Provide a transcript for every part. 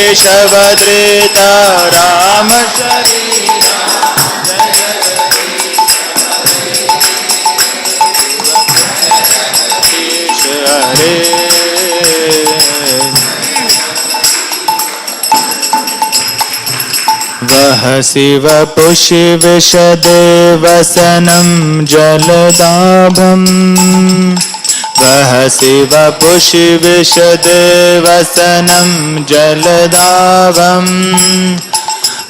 केशवधृता राम शरीरा जगदीश हरे वह शिव पुष्य विशदेवसनं जलदाभम् वह शिव पुष्य विशदेवसनं जलदाभम्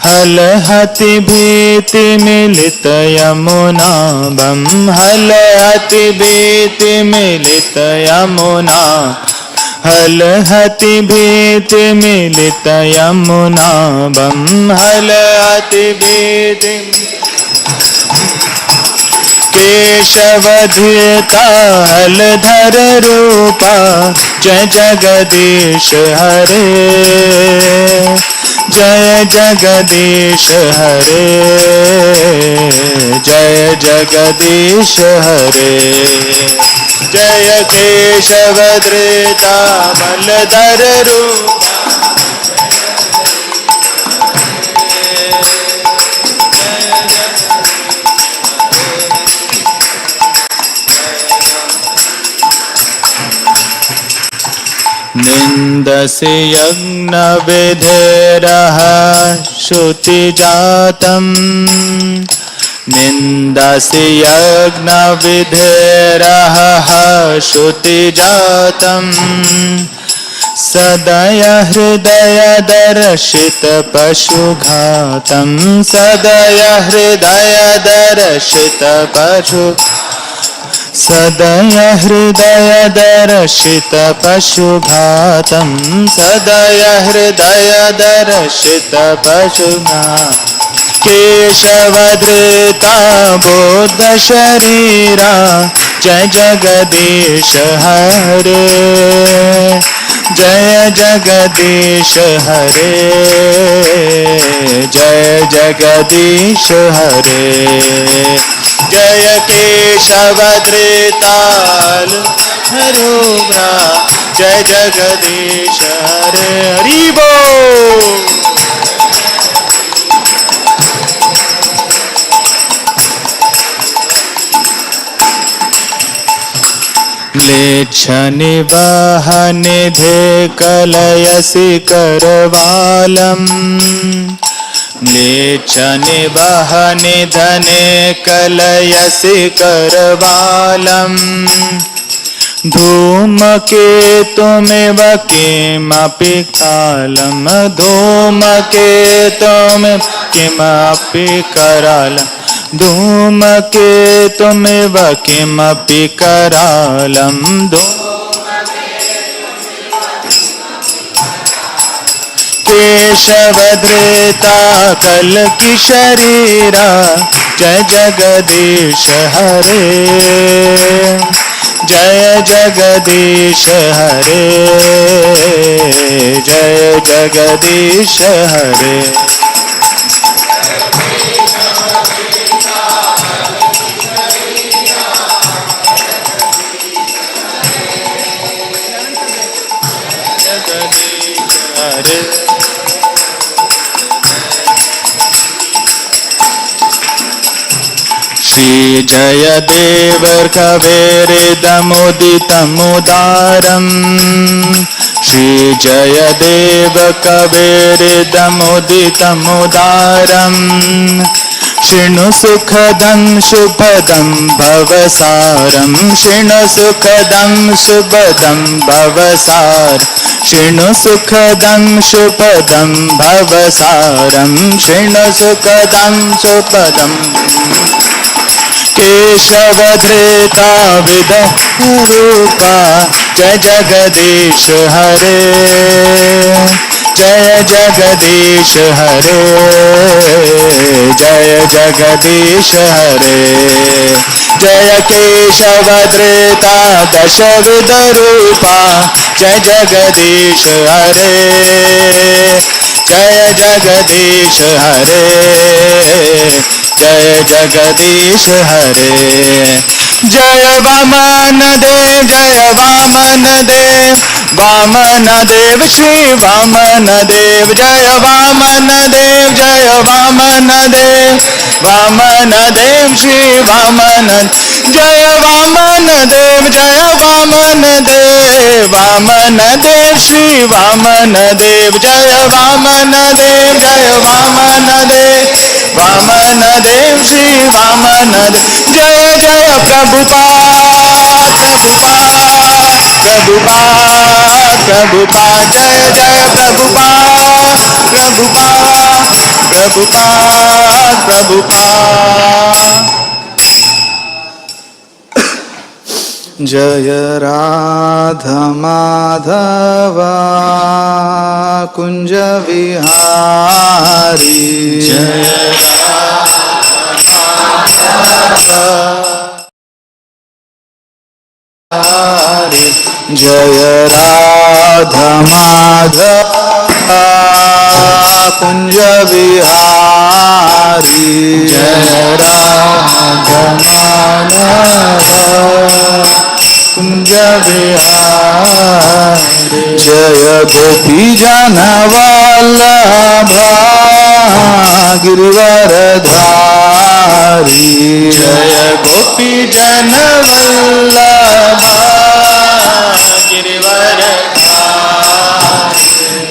हलहति भीति मिलित यमुनाभं हलहति भीति मिलित यमुना हलहति भीति मिलित यमुनाभं हलहति भीति केशवधृता हलधर रूपा जय जगदीश हरे जय जगदीश हरे जय जगदीश हरे जय केशवधृता हलधर रूपा निन्दसि यज्ञविधेरः श्रुतिजातम् निन्दसि यज्ञविधेरः श्रुतिजातम् सदय हृदय दर्शित पशुघातं सदय हृदय दर्शित पशु सदय हृदय दर्शित पशुघातं सदय हृदय दर्शित पशुघातं केशवधृता बुद्ध शरीरा जय जगदीश हरे जय जगदीश हरे जय जगदीश हरे जय केशवधृता हरुब्रा जय जगदीश हरे हरि बोल म्लेच्छ निवाह निधे कलयसि करवालम् म्लेच्छ निवाह निधने कलयसि करवालम् धूमकेतुमिव किमपि कालं धूमकेतुमिव किमपि करालम् धूमकेतुमिव किमपि करालं केशवधृता कल्कि शरीरा जय जगदीश हरे जय जगदीश हरे जय जगदीश हरे श्री जयदेव कवेरिदमुदितमुदारम् श्री जयदेव कवेरिदमुदितमुदारम् शृणु सुखदं शुभदं भवसारं शृणु सुखदं शुभदं भवसार शृणु सुखदं शुभदं भवसारं शृणु सुखदं शुभदं केशवधृता विद रूपा जय जगदीश हरे जय जगदीश हरे जय जगदीश हरे जय केशवधृता दशविध रूपा जय जगदीश हरे जय जगदीश हरे जय जगदीश हरे जय वामन देव वामन देव श्री वामन देव जय वामन देव जय वामन देव वामन देव श्री वामन जय वामन देव जय वामन देव वामन देव श्री वामन देव जय वामन देव जय वामन देव वामन देव श्री वामन देव जय जय प्रभुपाद प्रभुपाद प्रभुपाद जय जय प्रभुपाद प्रभुपाद प्रभुपाद प्रभुपाद जय राधा माधव कुंज विहारी जय जय राधा माधव कुंज विहारी जय राधा माधव कुंज विहारी जय गोपी जन वल्लभ गिरिवरधारी जय गोपी जन वल्लभ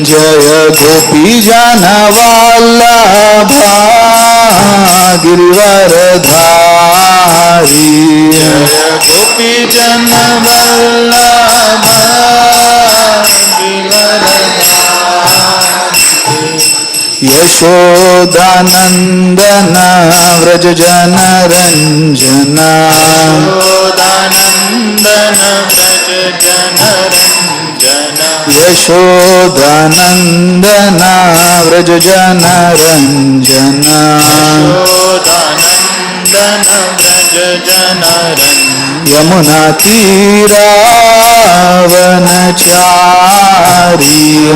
जय गोपी जन वल्लभ गिरिवरधारी जय गोपी जन वल्लभ यशोदानंदन व्रज जन रंजन यशोदानंदन व्रज जन रंजन यमुना तीरावनचारी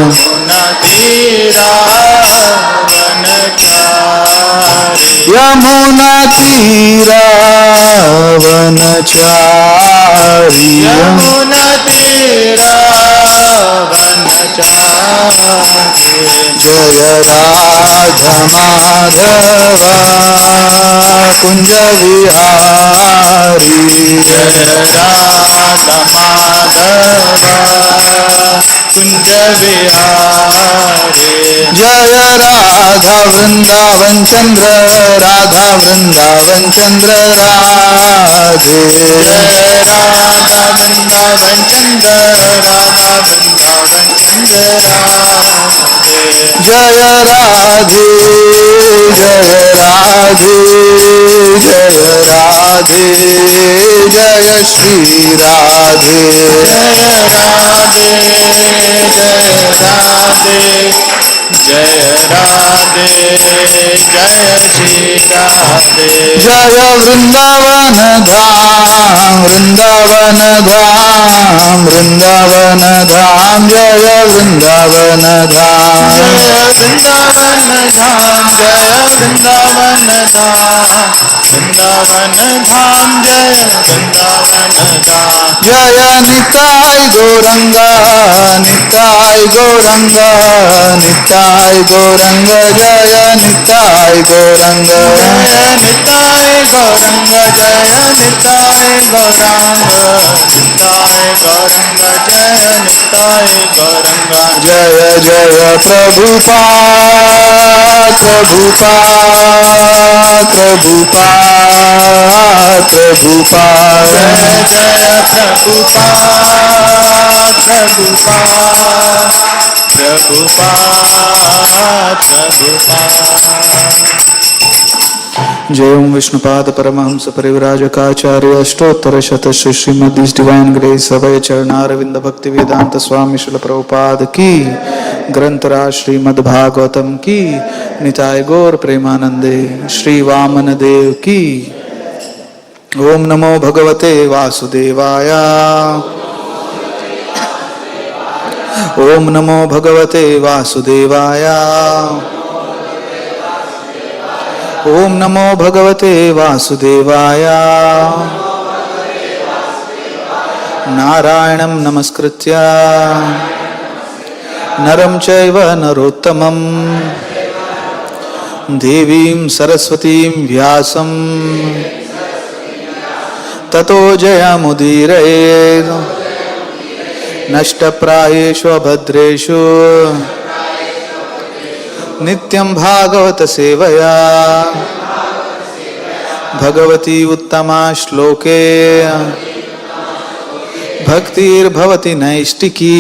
यमुना तीरावनचारी यमुना तीरावनचारी जय राधा माधव कुंज विहारी जय राधा माधव कुंज विहारी जय राधा वृंदावन चंद्र राधा वृंदावन चंद्र राधे जय राधा वृंदावन चंद्र राधा वृंदावन चंद्र राधे जय राधे जय राधे जय राधे जय श्री राधे जय राधे जय राधे जय राधे जय श्री राधे जय वृंदावन धाम वृंदावन धाम वृंदावन धाम जय वृंदावन धाम जय वृंदावन धाम जय वृंदावन धाम वृंदावन धाम जय वृंदावन धाम जय निताय गौरंगा निताय गौरंगा निताय गौरंग जय निताय गौरंग जय निताय गौरंग जय निताय गौरंग निताय गौरंग जय निताय गौरंग जय जय प्रभुपाद प्रभुपाद प्रभुपाद प्रभुपाद जय जय प्रभुपाद प्रभुपाद जय ओम विष्णुपाद परमहंस परिव्राजकाचार्य अष्टोत्तर शत श्रीमद डिवाइन ग्रेस अभय चरणारविंद भक्ति वेदांत स्वामी श्रील प्रभुपाद की ग्रंथराज श्रीमद् भागवतम की निताय गौर प्रेमानंदे श्री वामन देव की। ओम नमो भगवते वासुदेवाय ओम नमो भगवते वासुदेवाय ओम नमो भगवते वासुदेवाय नारायणं नमस्कृत्य नरं चैव नरोत्तमं देवीं सरस्वतीं व्यासं ततो जयमुदीरयेत् नष्टप्रायेषु अभद्रेषु नित्यं भागवत सेवया भगवती उत्तमा श्लोके भक्तिर्भवति नैष्टिकी.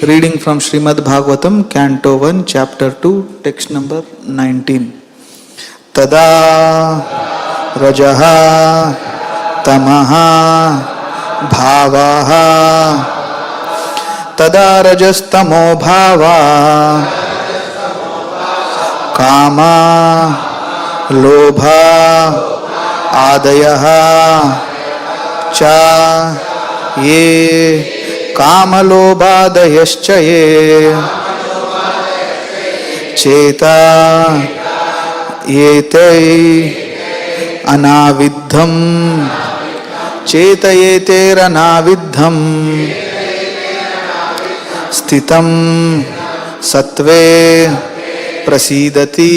Reading from Srimad Bhagavatam, Canto 1, Chapter 2, Text number 19. Tada rajaha tamaha bhavaha tada rajastamo bhava kama lobha adayaha cha ye कामलोभादयश्च ये चेता येते अनाविद्धं चेतयेतेरनाविद्धं स्थितं सत्वे प्रसीदति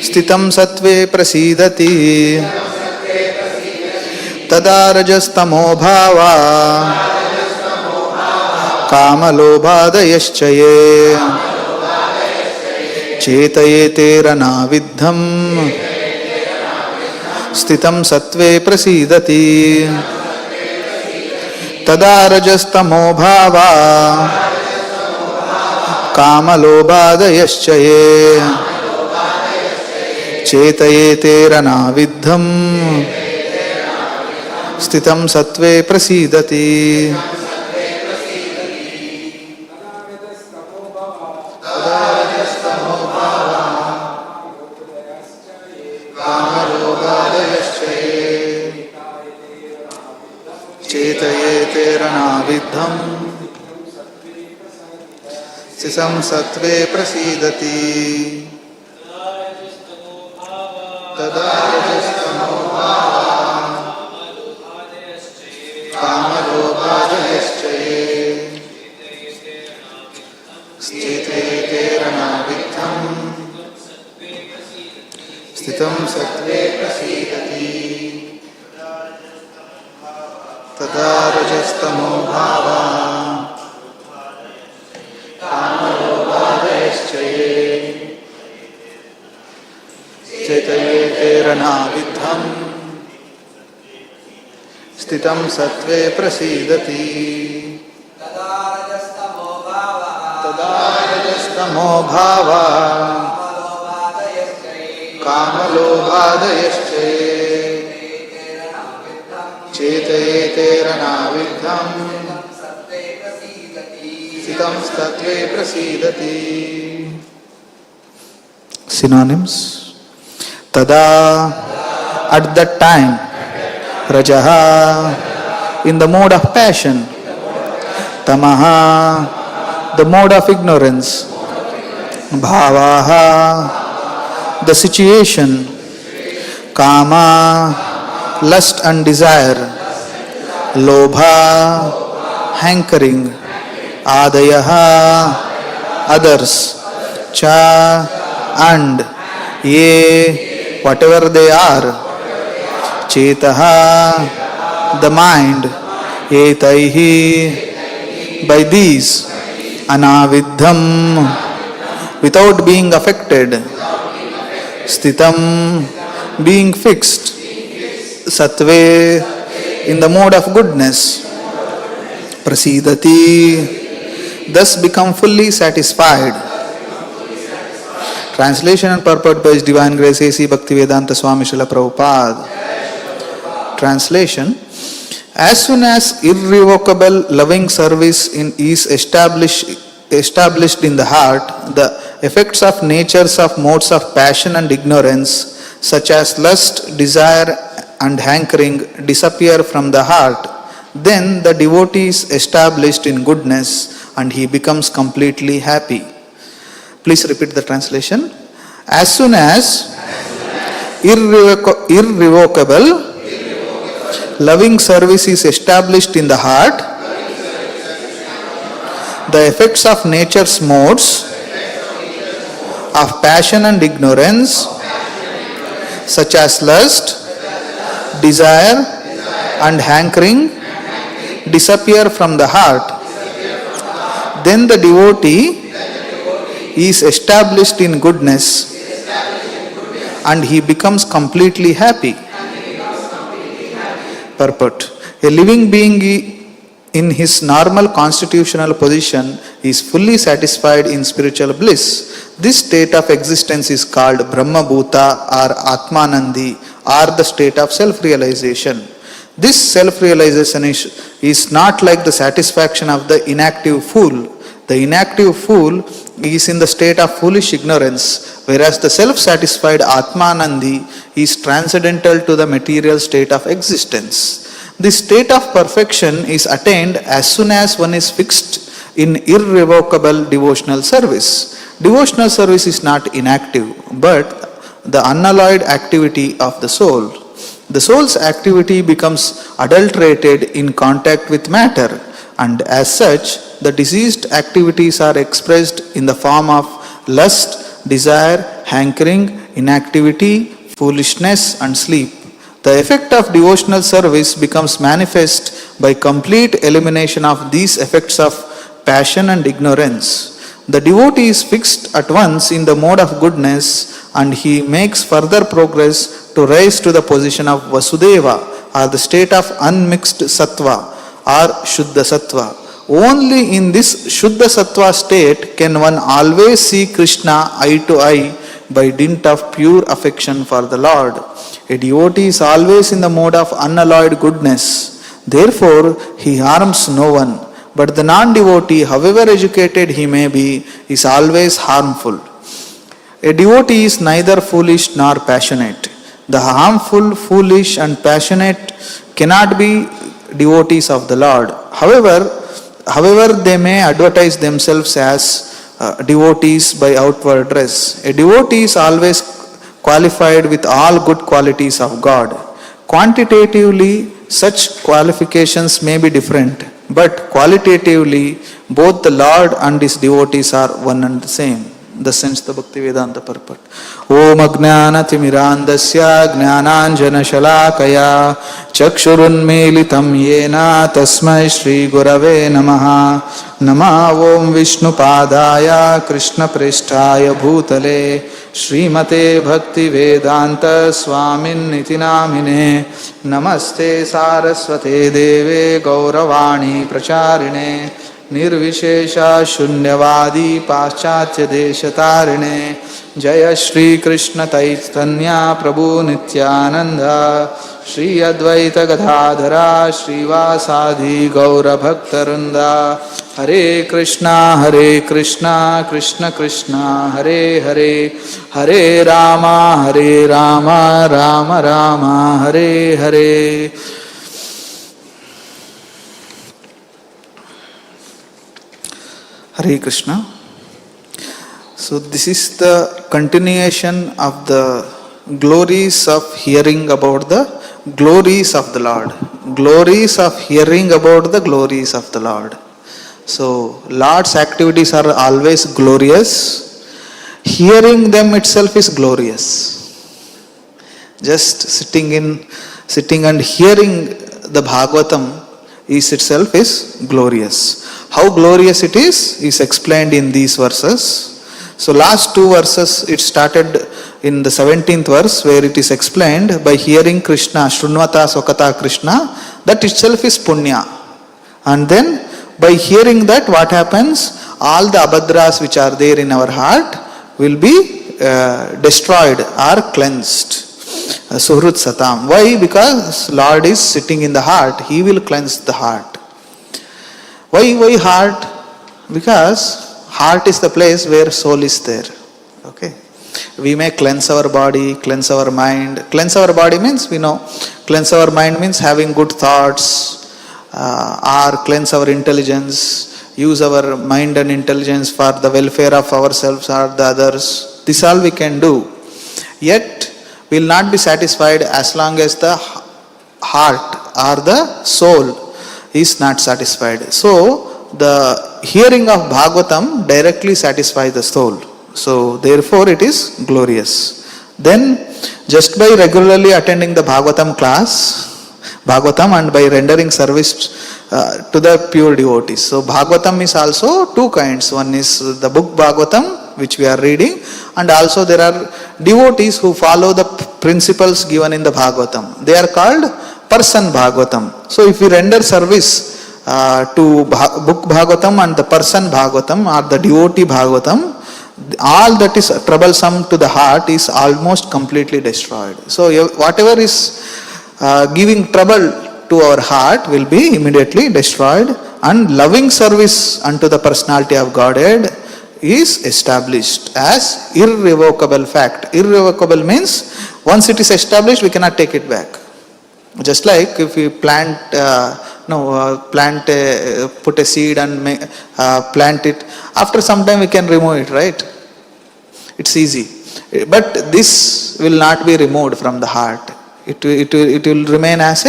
स्थितं सत्वे प्रसीदति तदा रजस्तमो भावा कामलोभादयश्च ये चेतयेतेरनाविद्धं स्थितं सत्वे प्रसीदति तदा रजस्तमो भावा कामलोभादयश्च ये चेतयेतेरनाविद्धं स्थितं सत्वे प्रसीदति. चेतयेतेरनाविद्धं स्थितं सत्वे प्रसीदति तदा रजस्तमो भावा कामलोभादयश्च ये चेतयेतेरनाविद्धं स्थितं सत्वे प्रसीदति तदा रजस्तमो भावा कामलोभादयश्च ये चेतयेतेरनाविद्धं स्थितं सत्वे प्रसीदति तदा रजस्तमो भावा कामलोभादयश्च ये चेतयेतेरनाविद्धं स्थितं सत्वे प्रसीदति. Synonyms. Tada, at that time. Rajaha, in the mode of passion. Tamaha, the mode of ignorance. Bhavaha, the situation. Kama, lust and desire. Lobha, hankering. Adayaha, others. Cha, and. Ye, whatever they are. Chetaha, the mind. Etaihi, by these. Anaviddham, without being affected. Sthitam, being fixed. Satve, in the mode of goodness. Prasidati, thus become fully satisfied. Translation and purport by His Divine Grace A.C. Bhaktivedanta Swami Srila Prabhupada. Translation. As soon as irrevocable loving service is established in the heart, the effects of natures of modes of passion and ignorance, such as lust, desire and hankering, disappear from the heart. Then the devotee is established in goodness and he becomes completely happy. Please repeat the translation. As soon as irrevocable loving service is established in the heart, the effects of nature's modes of passion and ignorance, such as lust, desire, and hankering, disappear from the heart. Then the devotee is established in goodness and he becomes completely happy. Purport. A living being in his normal constitutional position is fully satisfied in spiritual bliss. This state of existence is called Brahma Bhuta or Atmanandi, or the state of self-realization. This self-realization is not like the satisfaction of the inactive fool. The inactive fool is in the state of foolish ignorance, whereas the self-satisfied Atmanandi is transcendental to the material state of existence. This state of perfection is attained as soon as one is fixed in irrevocable devotional service. Devotional service is not inactive, but the unalloyed activity of the soul. The soul's activity becomes adulterated in contact with matter, and as such, the diseased activities are expressed in the form of lust, desire, hankering, inactivity, foolishness, and sleep. The effect of devotional service becomes manifest by complete elimination of these effects of passion and ignorance. The devotee is fixed at once in the mode of goodness and he makes further progress to rise to the position of Vasudeva, or the state of unmixed sattva or Shuddha sattva. Only in this Shuddha sattva state can one always see Krishna eye to eye by dint of pure affection for the Lord. A devotee is always in the mode of unalloyed goodness. Therefore, he harms no one. But the non-devotee, however educated he may be, is always harmful. A devotee is neither foolish nor passionate. The harmful, foolish, and passionate cannot be devotees of the Lord. However, they may advertise themselves as devotees by outward dress. A devotee is always qualified with all good qualities of God. Quantitatively, such qualifications may be different, but qualitatively, both the Lord and His devotees are one and the same. Thus ends the Bhakti Vedanta purport. Om Ajnanaatimirandasya Jnananjana Shalakaya Chakshurunmilitam Yena Tasmai Shri Gurave Namaha. Nama Om Vishnu Padaya Krishna Prishtaya Bhutale Srimate Bhakti Vedanta Swamin Niti Namine. Namaste Saraswate Deve Gauravani Pracharine निर्विशेषा शून्यवादी पाश्चात्य देशतारिणे जय श्री कृष्ण चैतन्य प्रभु नित्यानंद श्री अद्वैत गदाधरा श्रीवासादि गौर भक्तवृंद हरे Krishna Krishna Krishna Hare Hare Hare Ram Ram Ram Hare Hare. Hare Krishna. So this is the continuation of the glories of hearing about the glories of the Lord. Glories of hearing about the glories of the Lord. So Lord's activities are always glorious. Hearing them itself is glorious. Just sitting and hearing the Bhagavatam itself is glorious. How glorious it is explained in these verses. So last two verses, it started in the 17th verse where it is explained by hearing Krishna, Shrunvata Swakata Krishna, that itself is punya. And then by hearing that, what happens? All the abhadras which are there in our heart will be destroyed or cleansed. Suhrut Satam. Why? Because Lord is sitting in the heart. He will cleanse the heart. Why heart? Because heart is the place where soul is there. Okay. We may cleanse our body, cleanse our mind. Cleanse our body means, we know, cleanse our mind means having good thoughts, or cleanse our intelligence, use our mind and intelligence for the welfare of ourselves or the others. This all we can do. Yet, we will not be satisfied as long as the heart or the soul is not satisfied. So the hearing of Bhagavatam directly satisfies the soul. So therefore it is glorious. Then just by regularly attending the Bhagavatam class, Bhagavatam, and by rendering service to the pure devotees. So Bhagavatam is also two kinds. One is the book Bhagavatam, which we are reading, and also there are devotees who follow the principles given in the Bhagavatam. They are called person Bhagavatam. So if we render service to book Bhagavatam and the person Bhagavatam or the devotee Bhagavatam, all that is troublesome to the heart is almost completely destroyed. So whatever is giving trouble to our heart will be immediately destroyed, and loving service unto the personality of Godhead is established as irrevocable fact. Irrevocable means once it is established, we cannot take it back. Just like if we put a seed and plant it, after some time we can remove it, right? It's easy. But this will not be removed from the heart. It will remain as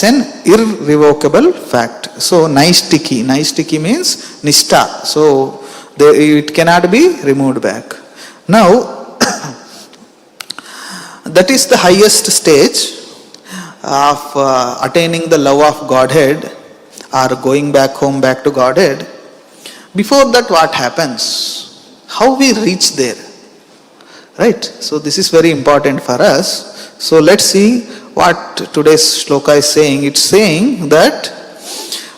an irrevocable fact. So naistiki. Naistiki means nishta. So it cannot be removed back. Now that is the highest stage of attaining the love of Godhead or going back home, back to Godhead. Before that, what happens? How we reach there? Right? So this is very important for us. So let's see what today's shloka is saying. It's saying that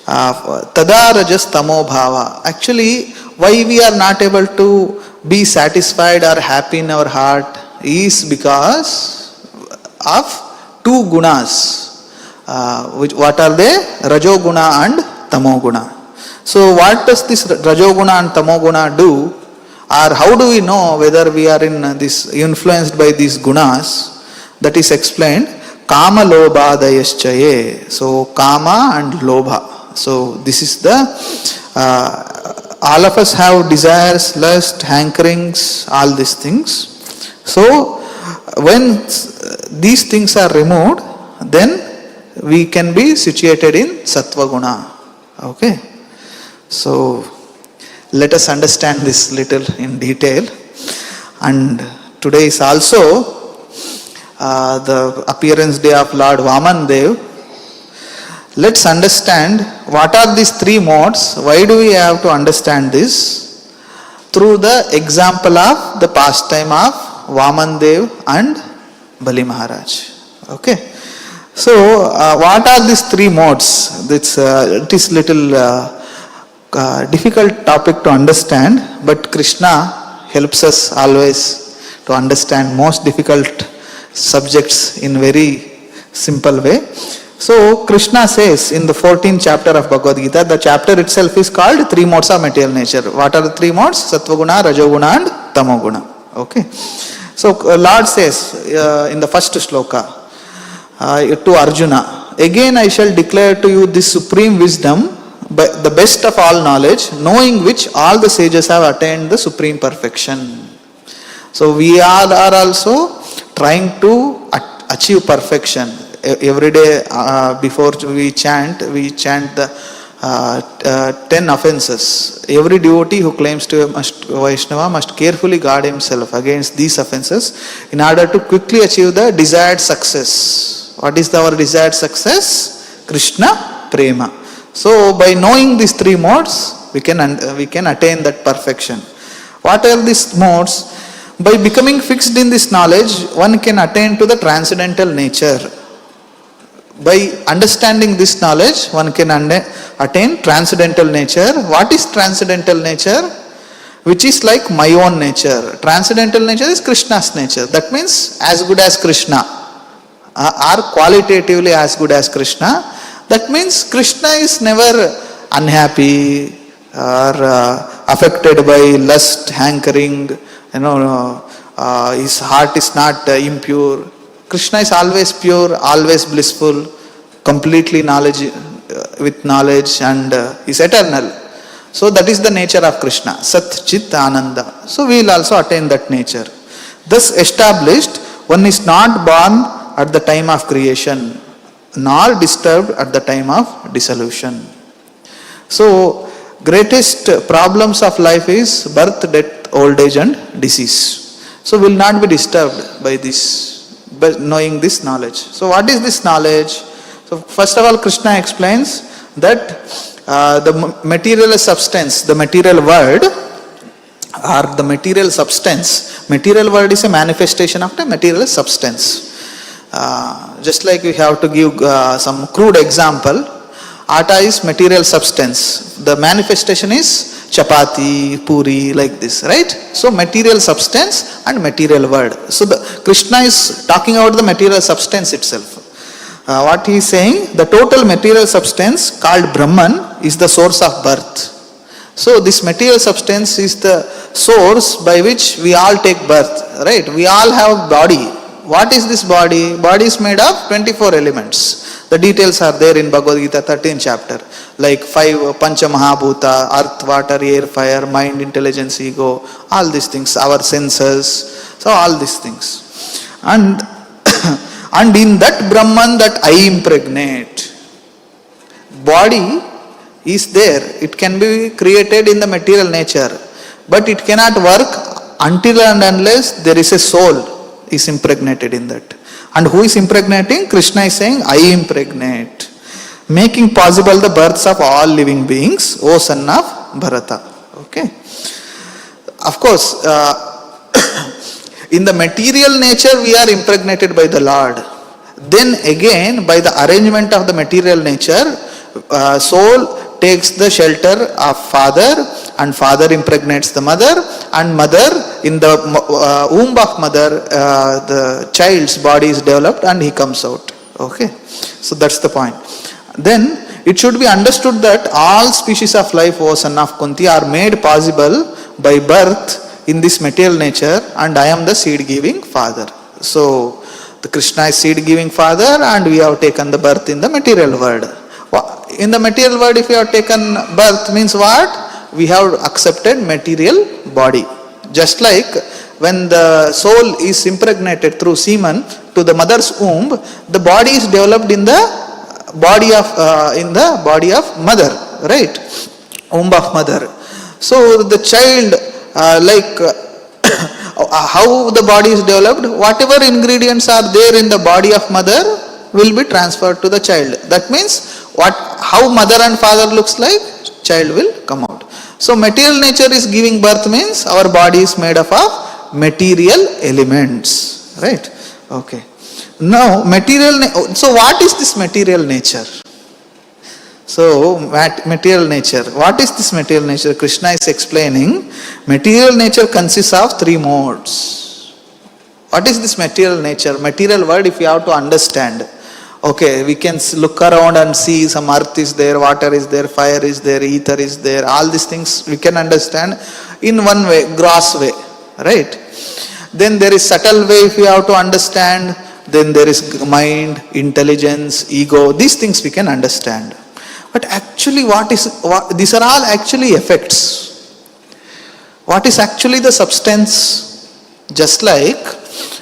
tada rajas tamo bhava. Actually, why we are not able to be satisfied or happy in our heart is because of two gunas. What are they? Rajo guna and tamo guna. So what does this rajo guna and tamo guna do? Or how do we know whether we are influenced by these gunas? That is explained. Kama lobhadayaschaye. So kama and lobha. So this is the all of us have desires, lust, hankerings, all these things. So when these things are removed, then we can be situated in sattva guna. Okay. So let us understand this little in detail. And today is also the appearance day of Lord Vaman Dev. Let's understand what are these three modes. Why do we have to understand this? Through the example of the pastime of Vaman Dev and Bali Maharaj. Okay. So what are these three modes? It is little difficult topic to understand, but Krishna helps us always to understand most difficult subjects in very simple way. So Krishna says in the 14th chapter of Bhagavad Gita, the chapter itself is called three modes of material nature. What are the three modes? Sattva guna, Rajo guna and Tamo guna. Okay. So Lord says in the first shloka to Arjuna, again I shall declare to you this supreme wisdom, the best of all knowledge, knowing which all the sages have attained the supreme perfection. So we all are also trying to achieve perfection. Every day before we chant the 10 offenses. Every devotee who claims to be Vaishnava must carefully guard himself against these offenses in order to quickly achieve the desired success. What is our desired success? Krishna Prema. So by knowing these three modes, we can attain that perfection. What are these modes? By becoming fixed in this knowledge, one can attain to the transcendental nature. By understanding this knowledge, one can attain transcendental nature. What is transcendental nature? Which is like my own nature. Transcendental nature is Krishna's nature. That means as good as Krishna, or qualitatively as good as Krishna. That means Krishna is never unhappy or affected by lust, hankering. His heart is not impure. Krishna is always pure, always blissful, completely with knowledge, and is eternal. So that is the nature of Krishna, Sat Chit Ananda. So we will also attain that nature. Thus established, one is not born at the time of creation. nor disturbed at the time of dissolution. So, greatest problems of life is birth, death, old age and disease. So, will not be disturbed by this, by knowing this knowledge. So, what is this knowledge? So, first of all, Krishna explains that the material substance, the material world, or the material substance. Material world is a manifestation of the material substance. Just like we have to give some crude example, atta is material substance. The manifestation is chapati, puri, like this, right? So material substance and material world. So the Krishna is talking about the material substance itself. What he is saying, the total material substance called Brahman is the source of birth. So this material substance is the source by which we all take birth, right? We all have body. What is this body? Body is made of 24 elements. The details are there in Bhagavad Gita 13th chapter. Like 5 Pancha Mahabhuta, earth, water, air, fire, mind, intelligence, ego, all these things, our senses. So all these things. And and in that Brahman that I impregnate, body is there. It can be created in the material nature, but it cannot work until and unless there is a soul is impregnated in that. And who is impregnating? Krishna is saying, I impregnate, making possible the births of all living beings, O son of Bharata. Okay. Of course, in the material nature we are impregnated by the Lord. Then again, by the arrangement of the material nature, soul takes the shelter of father, and father impregnates the mother, and mother, in the womb of mother, the child's body is developed and he comes out. Okay, so that's the point. Then it should be understood that all species of life, O son of Kunti, are made possible by birth in this material nature, and I am the seed giving father. So the Krishna is seed giving father, and we have taken the birth in the material world. In the material world, if we have taken birth, means what? We have accepted material body. Just like when the soul is impregnated through semen to the mother's womb, the body is developed in the body of mother, right? Womb of mother. So the child, how the body is developed, whatever ingredients are there in the body of mother will be transferred to the child. That means how mother and father looks like, child will come out. So material nature is giving birth means our body is made up of material elements, right? Okay. Now so what is this material nature? So material nature, what is this material nature? Krishna is explaining, material nature consists of 3 modes. What is this material nature? Material word, if you have to understand, okay, we can look around and see some earth is there, water is there, fire is there, ether is there, all these things we can understand in one way, gross way, right? Then there is subtle way if you have to understand, then there is mind, intelligence, ego, these things we can understand. But actually these are all actually effects. What is actually the substance? Just like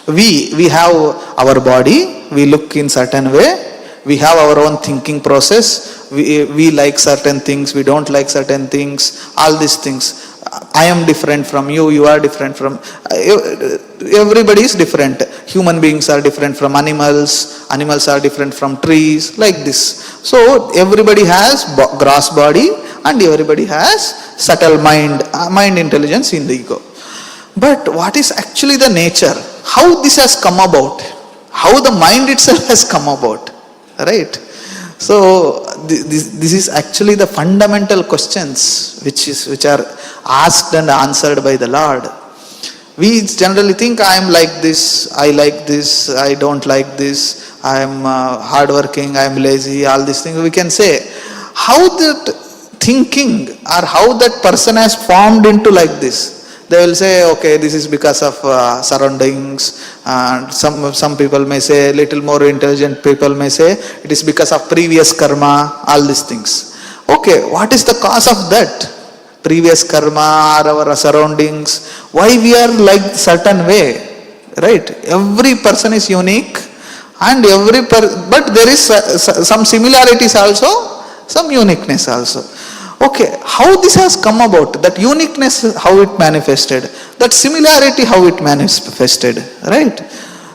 we have our body, we look in certain way, we have our own thinking process, we like certain things, we don't like certain things, all these things. I am different from you, you are different from, everybody is different. Human beings are different from animals, animals are different from trees, like this. So everybody has gross body and everybody has subtle mind, intelligence in the ego. But what is actually the nature? How this has come about? How the mind itself has come about? Right? So this is actually the fundamental questions which are asked and answered by the Lord. We generally think I am like this, I like this, I don't like this, I am hardworking, I am lazy, all these things. We can say how that thinking or how that person has formed into like this. They will say, okay, this is because of surroundings. Some people may say, little more intelligent people may say, it is because of previous karma, all these things. Okay, what is the cause of that? Previous karma or our surroundings, why we are like certain way, right? Every person is unique And but there is some similarities also, some uniqueness also. Okay, how this has come about? That uniqueness, how it manifested? That similarity, how it manifested? Right?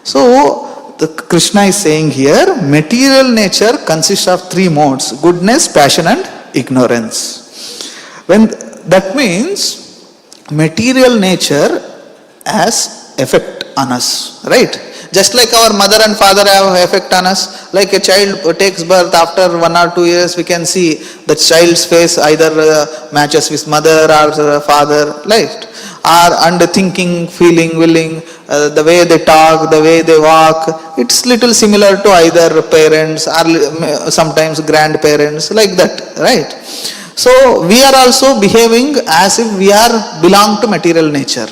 So, the Krishna is saying here, material nature consists of three modes: goodness, passion, and ignorance. When that means material nature has effect on us, right? Just like our mother and father have effect on us, like a child takes birth, after 1 or 2 years we can see the child's face either matches with mother or father, right? And thinking, feeling, willing, the way they talk, the way they walk, it's little similar to either parents or sometimes grandparents, like that, right? So we are also behaving as if we are belong to material nature.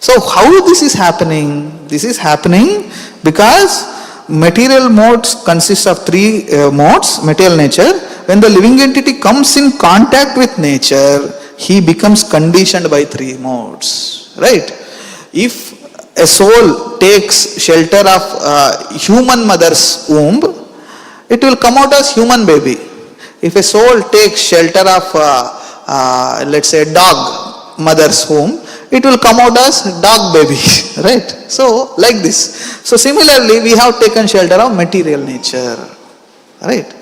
So how this is happening? This is happening because material modes consist of three modes, material nature. When the living entity comes in contact with nature, he becomes conditioned by three modes, right? If a soul takes shelter of human mother's womb, it will come out as human baby. If a soul takes shelter of let's say dog mother's womb, it will come out as dog baby, right? So, like this. So, similarly, we have taken shelter of material nature, right?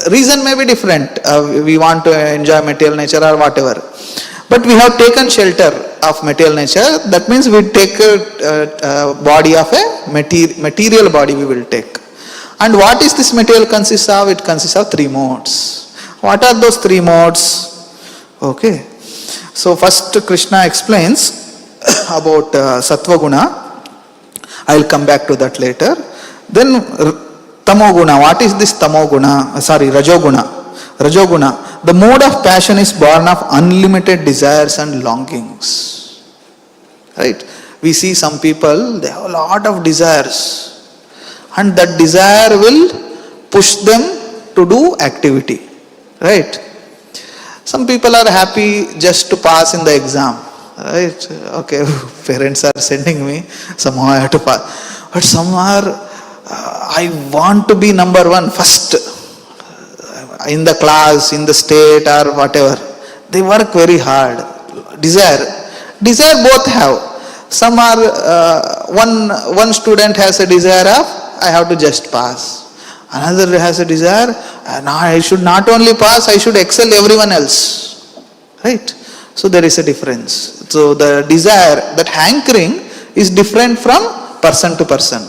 Reason may be different. We want to enjoy material nature or whatever. But we have taken shelter of material nature. That means we take a body of a material body we will take. And what is this material consists of? It consists of three modes. What are those three modes? Okay. So first Krishna explains about Sattva Guna. I will come back to that later. Then Tamo Guna. What is this Tamo Guna? Rajo Guna. Rajo Guna. The mode of passion is born of unlimited desires and longings. Right? We see some people, they have a lot of desires. And that desire will push them to do activity. Right? Some people are happy just to pass in the exam, right? Okay, parents are sending me, somehow I have to pass. But some are, I want to be number one, first, in the class, in the state or whatever. They work very hard. Desire both have. Some are, one student has a desire of, I have to just pass. Another has a desire, now I should not only pass, I should excel everyone else. Right? So there is a difference. So the desire, that hankering is different from person to person.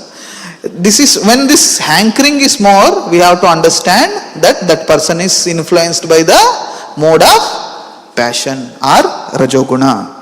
This is when this hankering is more, we have to understand that that person is influenced by the mode of passion or rajoguna.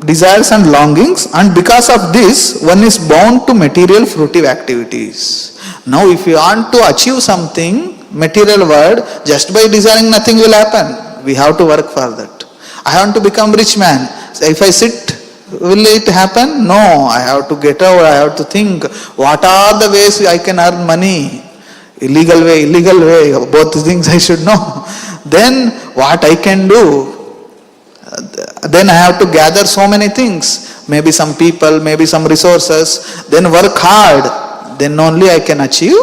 Desires and longings, and because of this one is bound to material fruitive activities. Now if you want to achieve something, material world, just by desiring nothing will happen. We have to work for that. I want to become rich man. So if I sit, will it happen? No, I have to get out, I have to think, what are the ways I can earn money? Illegal way, both things I should know. Then what I can do? Then I have to gather so many things, maybe some people, maybe some resources, then work hard, then only I can achieve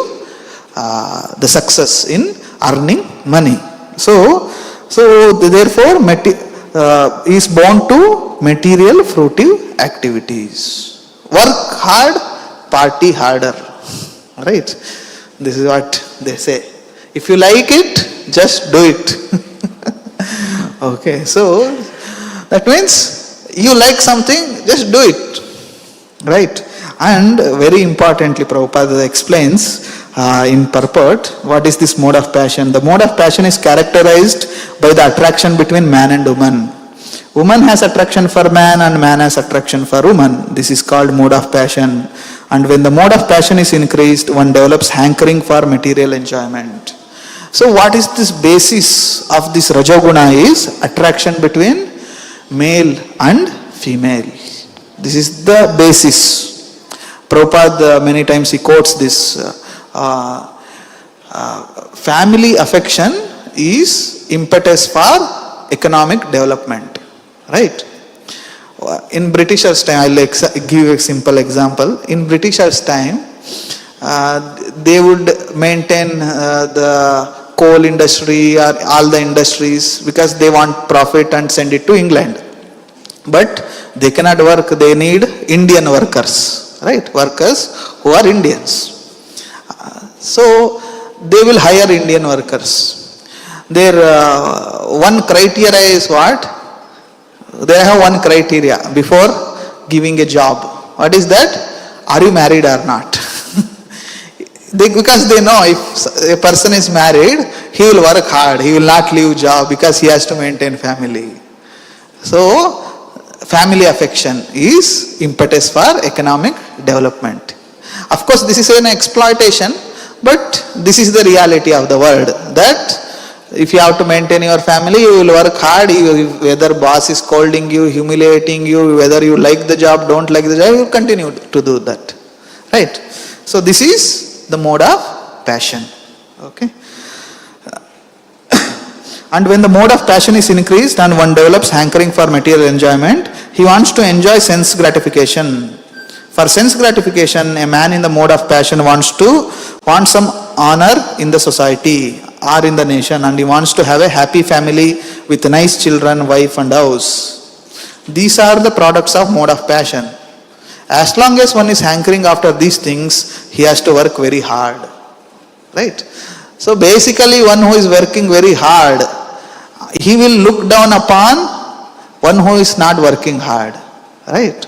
the success in earning money. So therefore is bound to material fruitive activities. Work hard, party harder. Right? This is what they say. If you like it, just do it. Okay, so that means you like something, just do it. Right? And very importantly, Prabhupada explains in purport, what is this mode of passion? The mode of passion is characterized by the attraction between man and woman. Woman has attraction for man and man has attraction for woman. This is called mode of passion. And when the mode of passion is increased, one develops hankering for material enjoyment. So what is this basis of this Rajoguna is attraction between male and female. This is the basis. Prabhupada many times he quotes this. Family affection is impetus for economic development. Right? In Britishers' time, I'll give a simple example. In Britishers' time, they would maintain the coal industry or all the industries because they want profit and send it to England. But they cannot work, they need Indian workers, right? Workers who are Indians. So they will hire Indian workers. Their one criteria is what? They have one criteria before giving a job. What is that? Are you married or not? Because they know if a person is married, he will work hard, he will not leave job because he has to maintain family. So family affection is impetus for economic development. Of course, this is an exploitation, but this is the reality of the world, that if you have to maintain your family, you will work hard, whether boss is scolding you, humiliating you, whether you like the job, don't like the job, you continue to do that. Right? So this is the mode of passion. Okay? And when the mode of passion is increased and one develops hankering for material enjoyment, he wants to enjoy sense gratification. For sense gratification, a man in the mode of passion wants some honor in the society or in the nation, and he wants to have a happy family with nice children, wife and house. These are the products of mode of passion. As long as one is hankering after these things, he has to work very hard. Right? So basically, one who is working very hard, he will look down upon one who is not working hard. Right?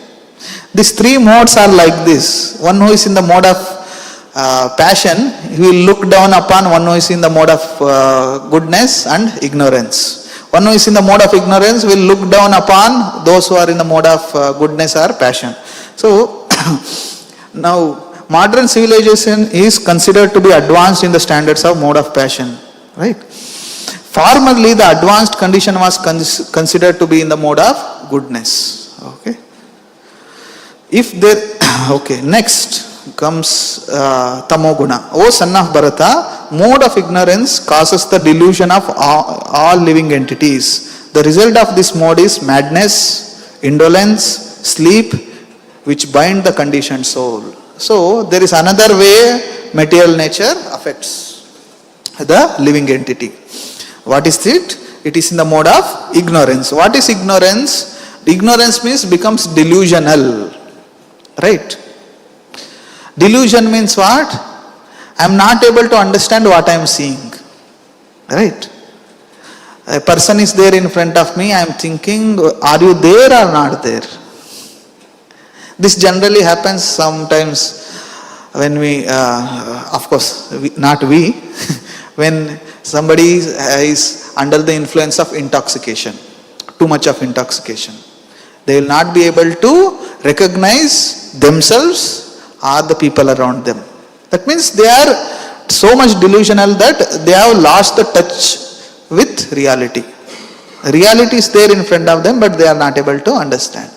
These three modes are like this. One who is in the mode of passion, he will look down upon one who is in the mode of goodness and ignorance. One who is in the mode of ignorance will look down upon those who are in the mode of goodness or passion. So, now modern civilization is considered to be advanced in the standards of mode of passion. Right? Formerly, the advanced condition was considered to be in the mode of goodness. Okay? Next comes tamoguna. O son of Bharata, mode of ignorance causes the delusion of all living entities. The result of this mode is madness, indolence, sleep, which bind the conditioned soul. So there is another way material nature affects the living entity. What is it? It is in the mode of ignorance. What is ignorance? Ignorance means becomes delusional. Right? Delusion means what? I am not able to understand what I am seeing. Right? A person is there in front of me, I am thinking, are you there or not there? This generally happens sometimes when we, of course, when somebody is under the influence of intoxication, too much of intoxication. They will not be able to recognize themselves or the people around them. That means they are so much delusional that they have lost the touch with reality. Reality is there in front of them, but they are not able to understand.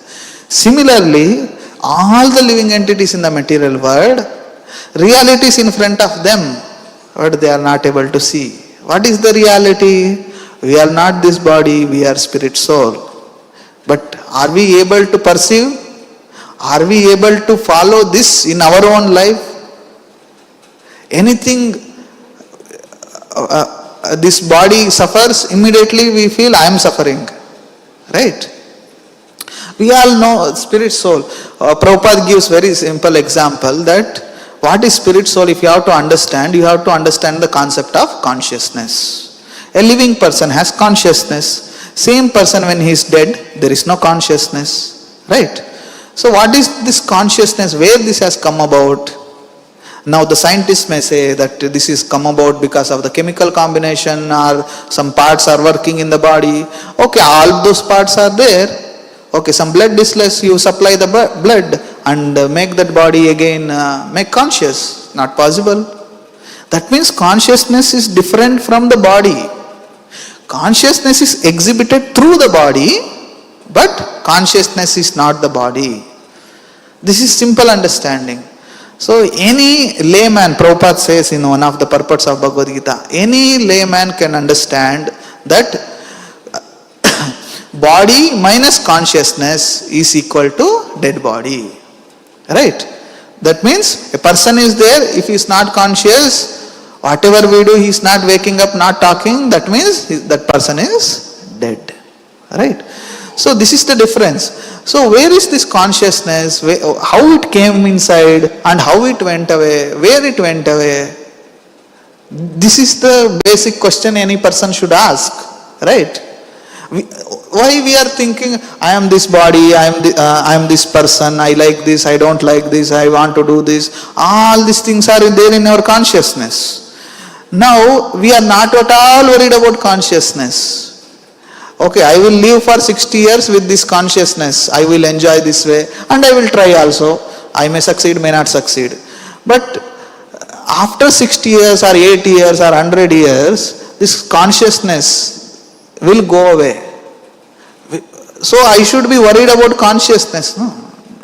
Similarly, all the living entities in the material world, reality is in front of them, but they are not able to see. What is the reality? We are not this body, we are spirit soul. But are we able to perceive? Are we able to follow this in our own life? Anything this body suffers, immediately we feel I am suffering. Right? We all know spirit soul. Prabhupada gives very simple example that what is spirit soul? If you have to understand, you have to understand the concept of consciousness. A living person has consciousness. Same person when he is dead, there is no consciousness. Right? So what is this consciousness? Where this has come about? Now the scientists may say that this is come about because of the chemical combination or some parts are working in the body. Okay, all those parts are there. Okay, some blood is less, you supply the blood and make that body again make conscious. Not possible. That means consciousness is different from the body. Consciousness is exhibited through the body, but consciousness is not the body. This is simple understanding. So any layman, Prabhupada says in one of the purports of Bhagavad Gita, any layman can understand that body minus consciousness is equal to dead body. Right? That means a person is there, if he is not conscious, whatever we do, he is not waking up, not talking, that means that person is dead. Right? So this is the difference. So where is this consciousness? How it came inside and how it went away? Where it went away? This is the basic question any person should ask. Right? Why we are thinking, I am this body, I am this person, I like this, I don't like this, I want to do this. All these things are there in our consciousness. Now, we are not at all worried about consciousness. Okay, I will live for 60 years with this consciousness. I will enjoy this way and I will try also. I may succeed, may not succeed. But after 60 years or 80 years or 100 years, this consciousness will go away. So I should be worried about consciousness? No,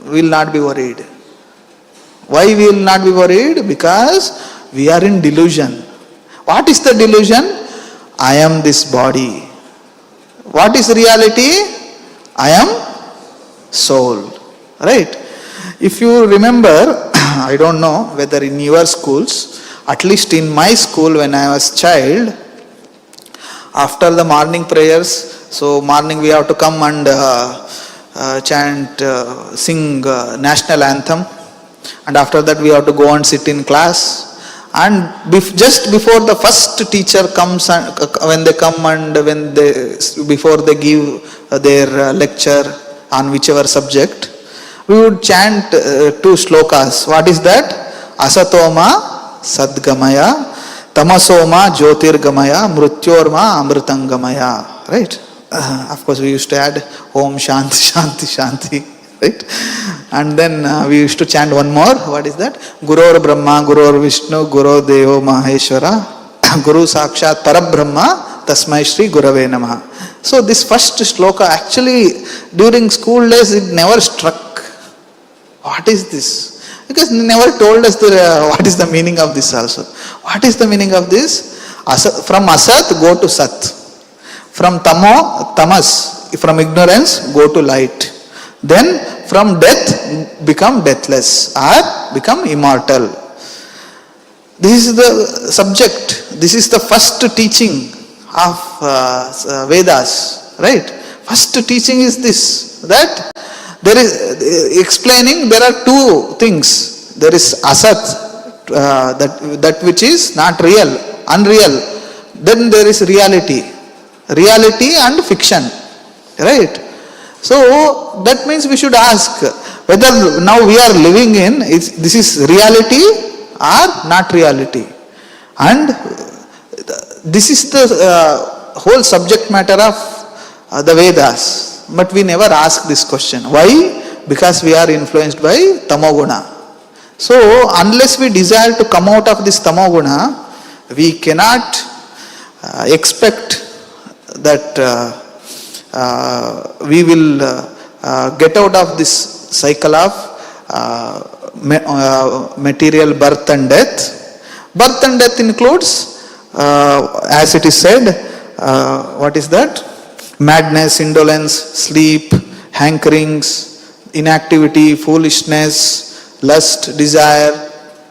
we will not be worried. Why we will not be worried? Because we are in delusion. What is the delusion? I am this body. What is reality? I am soul. Right? If you remember, I don't know whether in your schools, at least in my school when I was child, after the morning prayers, so morning we have to come and chant, sing national anthem, and after that we have to go and sit in class. And just before the first teacher comes, and when they come and before they give their lecture on whichever subject, we would chant two shlokas. What is that? Asatoma sadgamaya, tamasoma jyotirgamaya, mrutyorma amritangamaya. Right? Of course, we used to add Om Shanti Shanti Shanti. Right? And then we used to chant one more. What is that? Gurur Brahma, Gurur Vishnu, Guru Devo Maheshwara, Guru Sakshat Parabrahma, Tasmai Shri Gurave Namaha. So this first shloka, actually during school days it never struck. What is this? Because they never told us what is the meaning of this also. What is the meaning of this? From Asat, go to Sat. From Tamas, from ignorance, go to light. Then from death, become deathless or become immortal. This is the subject. This is the first teaching of Vedas. Right? First teaching is this, that there is explaining there are two things. There is asat, that which is not real, unreal. Then there is reality and fiction. Right? So that means we should ask whether now we are living in, this is reality or not reality. And this is the whole subject matter of the Vedas. But we never ask this question. Why? Because we are influenced by tamoguna. So unless we desire to come out of this tamoguna, we cannot expect that we will get out of this cycle of material birth and death. Birth and death includes, as it is said, what is that? Madness, indolence, sleep, hankerings, inactivity, foolishness, lust, desire,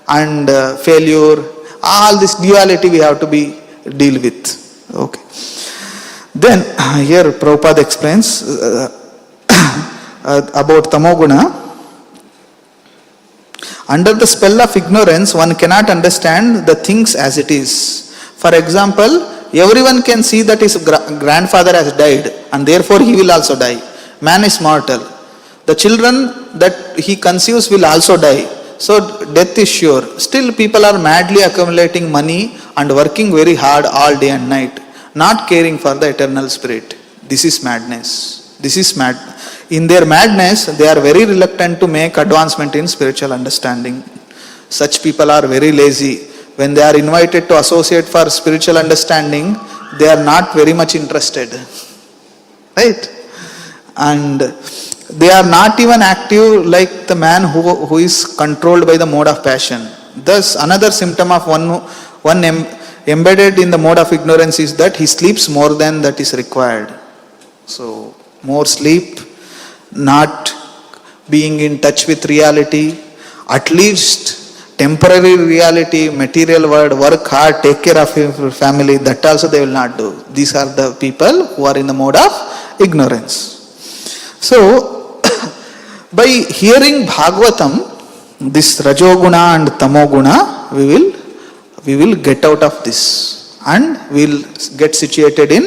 and failure. All this duality we have to deal with. Okay. Then here Prabhupada explains about tamoguna. Under the spell of ignorance, one cannot understand the things as it is. For example, everyone can see that his grandfather has died and therefore he will also die. Man is mortal. The children that he conceives will also die. So death is sure. Still people are madly accumulating money and working very hard all day and night, not caring for the eternal spirit. This is madness. This is mad. In their madness, they are very reluctant to make advancement in spiritual understanding. Such people are very lazy. When they are invited to associate for spiritual understanding, they are not very much interested. Right? And they are not even active like the man who is controlled by the mode of passion. Thus, another symptom of one embedded in the mode of ignorance is that he sleeps more than that is required. So, more sleep, not being in touch with reality, at least temporary reality, material world, work hard, take care of your family, that also they will not do. These are the people who are in the mode of ignorance. So, by hearing Bhagavatam, this Rajoguna and Tamoguna, we will get out of this and we will get situated in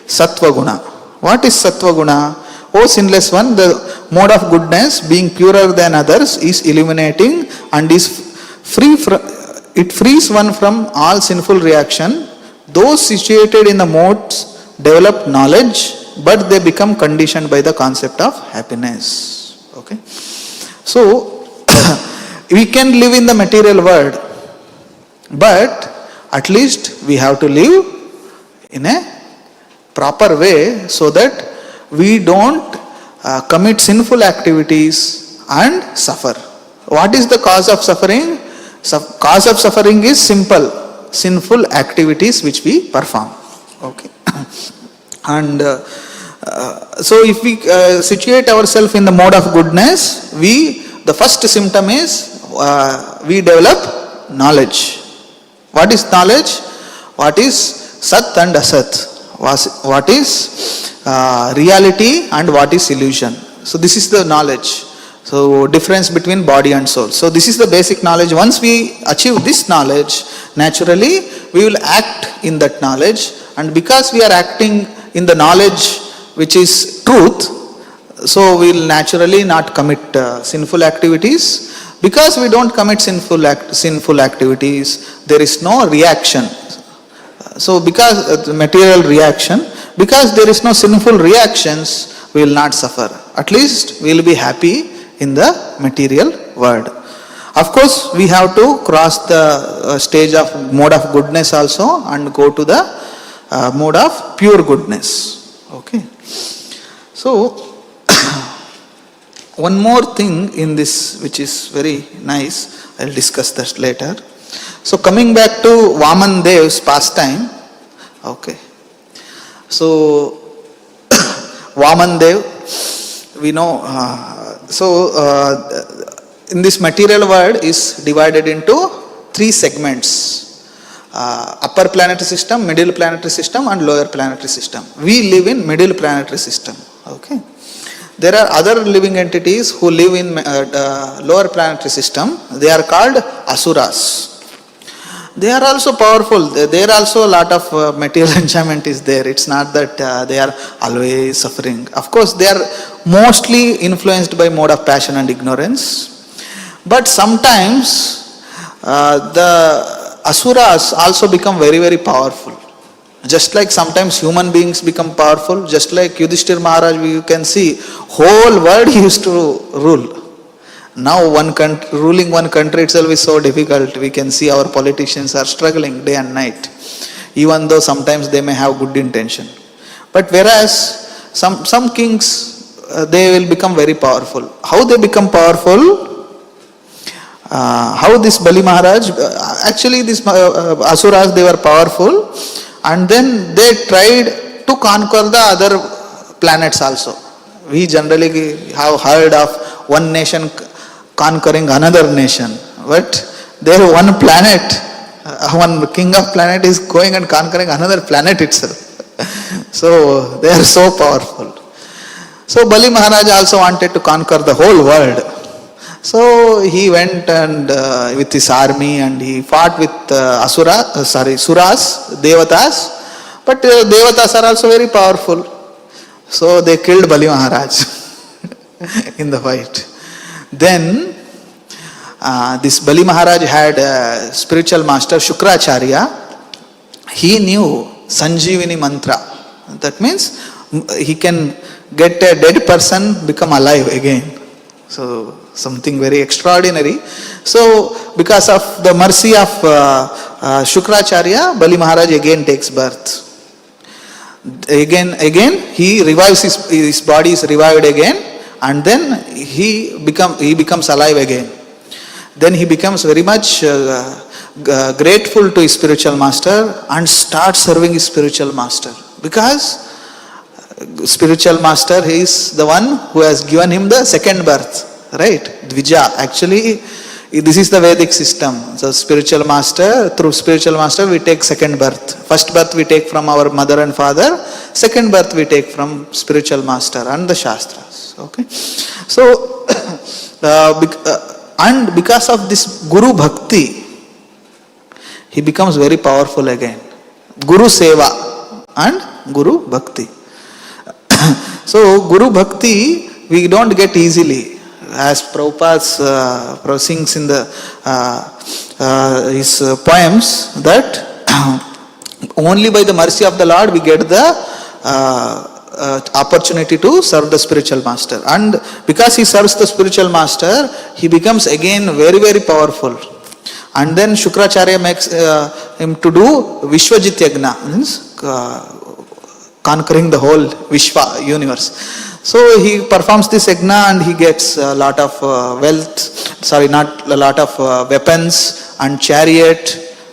Sattva Guna. What is Sattva Guna? O sinless one, the mode of goodness, being purer than others, is illuminating and is free from, it frees one from all sinful reaction. Those situated in the modes develop knowledge, but they become conditioned by the concept of happiness. Okay. So, we can live in the material world, but at least we have to live in a proper way so that we don't commit sinful activities and suffer. What is the cause of suffering? Cause of suffering is simple, sinful activities which we perform. Okay. And so if we situate ourselves in the mode of goodness, the first symptom is we develop knowledge. What is knowledge? What is Sat and Asat? What is reality and what is illusion? So this is the knowledge. So difference between body and soul. So this is the basic knowledge. Once we achieve this knowledge, naturally we will act in that knowledge, and because we are acting in the knowledge which is truth, so we will naturally not commit sinful activities. Because we don't commit sinful activities, there is no reaction. So because material reaction, because there is no sinful reactions, we will not suffer. At least we will be happy in the material world. Of course, we have to cross the stage of mode of goodness also and go to the mode of pure goodness. Okay. So, one more thing in this which is very nice, I will discuss that later. So coming back to Vaman Dev's pastime, okay. So Vaman Dev, we know, in this material world is divided into three segments: upper planetary system, middle planetary system, and lower planetary system. We live in middle planetary system. Okay. There are other living entities who live in lower planetary system. They are called asuras. They are also powerful. There also a lot of material enjoyment is there. It's not that they are always suffering. Of course, they are mostly influenced by mode of passion and ignorance. But sometimes the asuras also become very, very powerful. Just like sometimes human beings become powerful, just like Yudhishthir Maharaj, you can see, whole world he used to rule. Now ruling one country itself is so difficult. We can see our politicians are struggling day and night, even though sometimes they may have good intention. But whereas some kings, they will become very powerful. How they become powerful? How this Bali Maharaj, actually these asuras, they were powerful. And then they tried to conquer the other planets also. We generally have heard of one nation conquering another nation. But there one planet, one king of planet is going and conquering another planet itself. So they are so powerful. So Bali Maharaj also wanted to conquer the whole world. So he went and with his army and he fought with Suras, Devatas. But Devatas are also very powerful. So they killed Bali Maharaj in the fight. Then this Bali Maharaj had a spiritual master, Shukracharya. He knew Sanjeevani mantra. That means he can get a dead person become alive again. So something very extraordinary. So because of the mercy of Shukracharya, Bali Maharaj again takes birth. Again he revives his body is revived again, and then he becomes alive again. Then he becomes very much grateful to his spiritual master and starts serving his spiritual master, because spiritual master is the one who has given him the second birth, right? Dvija. Actually, This is the Vedic system. So spiritual master, through spiritual master we take second birth. First birth we take from our mother and father. Second birth we take from spiritual master and the Shastras. Okay. So, and because of this Guru Bhakti, he becomes very powerful again. Guru Seva and Guru Bhakti. So Guru Bhakti we don't get easily. As Prabhupada sings in the his poems, that only by the mercy of the Lord we get the opportunity to serve the spiritual master. And because he serves the spiritual master, he becomes again very, very powerful. And then Shukracharya makes him to do Vishwajit Yagna, means conquering the whole Vishwa universe. So he performs this yagna and he gets a lot of weapons and chariot.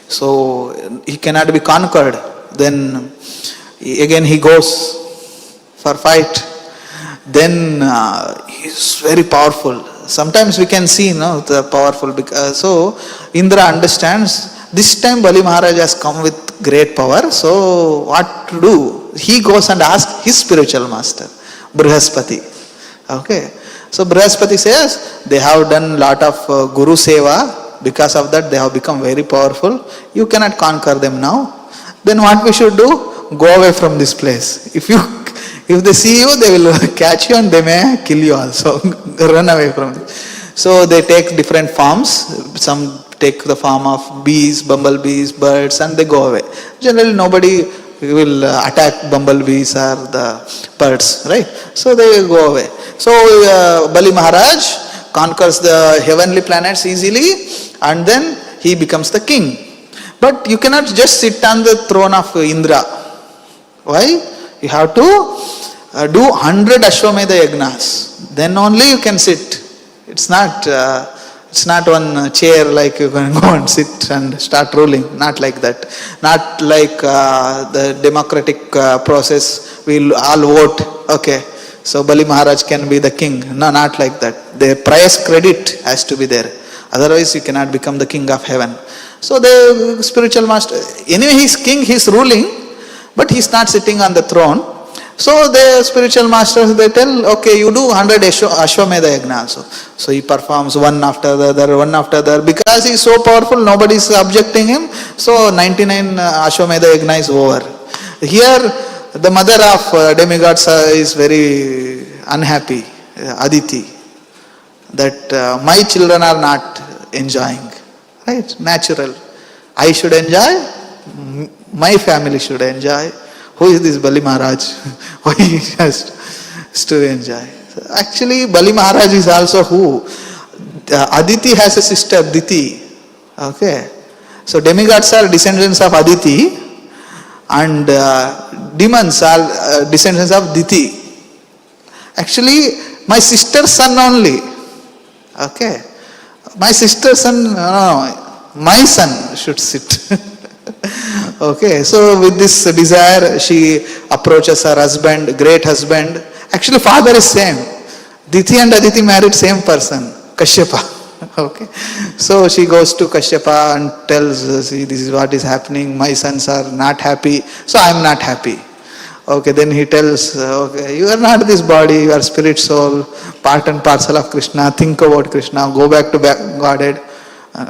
So he cannot be conquered. Then again he goes for fight. Then he is very powerful. Sometimes we can see, the powerful. So Indra understands, this time Bali Maharaj has come with great power. So what to do? He goes and asks his spiritual master, Brihaspati. Okay. So Brihaspati says, they have done lot of Guru Seva. Because of that they have become very powerful. You cannot conquer them now. Then what we should do? Go away from this place. If they see you, they will catch you and they may kill you also. Run away from it. So they take different forms. Some take the form of bees, bumblebees, birds, and they go away. Generally nobody will attack bumblebees or the birds, right? So they will go away. So Bali Maharaj conquers the heavenly planets easily and then he becomes the king. But you cannot just sit on the throne of Indra. Why? You have to do 100 Ashwamedha Yagnas. Then only you can sit. It's not one chair like you can go and sit and start ruling. Not like that. Not like the democratic process. We'll all vote. Okay. So Bali Maharaj can be the king. No, not like that. The price credit has to be there. Otherwise you cannot become the king of heaven. So the spiritual master, anyway he's king, he's ruling, but he's not sitting on the throne. So the spiritual masters, they tell, okay, you do 100 Ashwamedha Yagna also. So he performs one after the other. Because he's so powerful, nobody is objecting him. So 99 Ashwamedha Yagna is over. Here, the mother of demigods is very unhappy, Aditi, that my children are not enjoying. Right? Natural. I should enjoy, my family should enjoy. Who is this Bali Maharaj? Why he has to enjoy? So actually, Bali Maharaj is also who? Aditi has a sister, Diti. Okay. So demigods are descendants of Aditi and demons are descendants of Diti. Actually, my sister's son only. Okay. My sister's son, my son should sit. Okay, so with this desire, she approaches her husband, great husband. Actually, father is same. Diti and Aditi married same person, Kashyapa. Okay, so she goes to Kashyapa and tells, see, this is what is happening. My sons are not happy, so I am not happy. Okay, then he tells, okay, you are not this body, you are spirit, soul, part and parcel of Krishna. Think about Krishna. Go back to Godhead.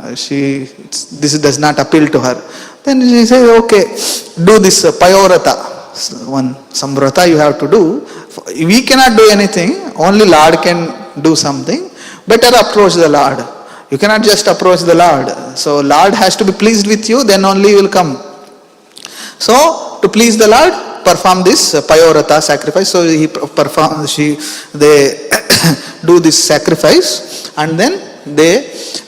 This does not appeal to her. Then she says, okay, do this payorata. Some vrata you have to do. We cannot do anything. Only Lord can do something. Better approach the Lord. You cannot just approach the Lord. So Lord has to be pleased with you, then only you will come. So to please the Lord, perform this payorata sacrifice. So they do this sacrifice, and then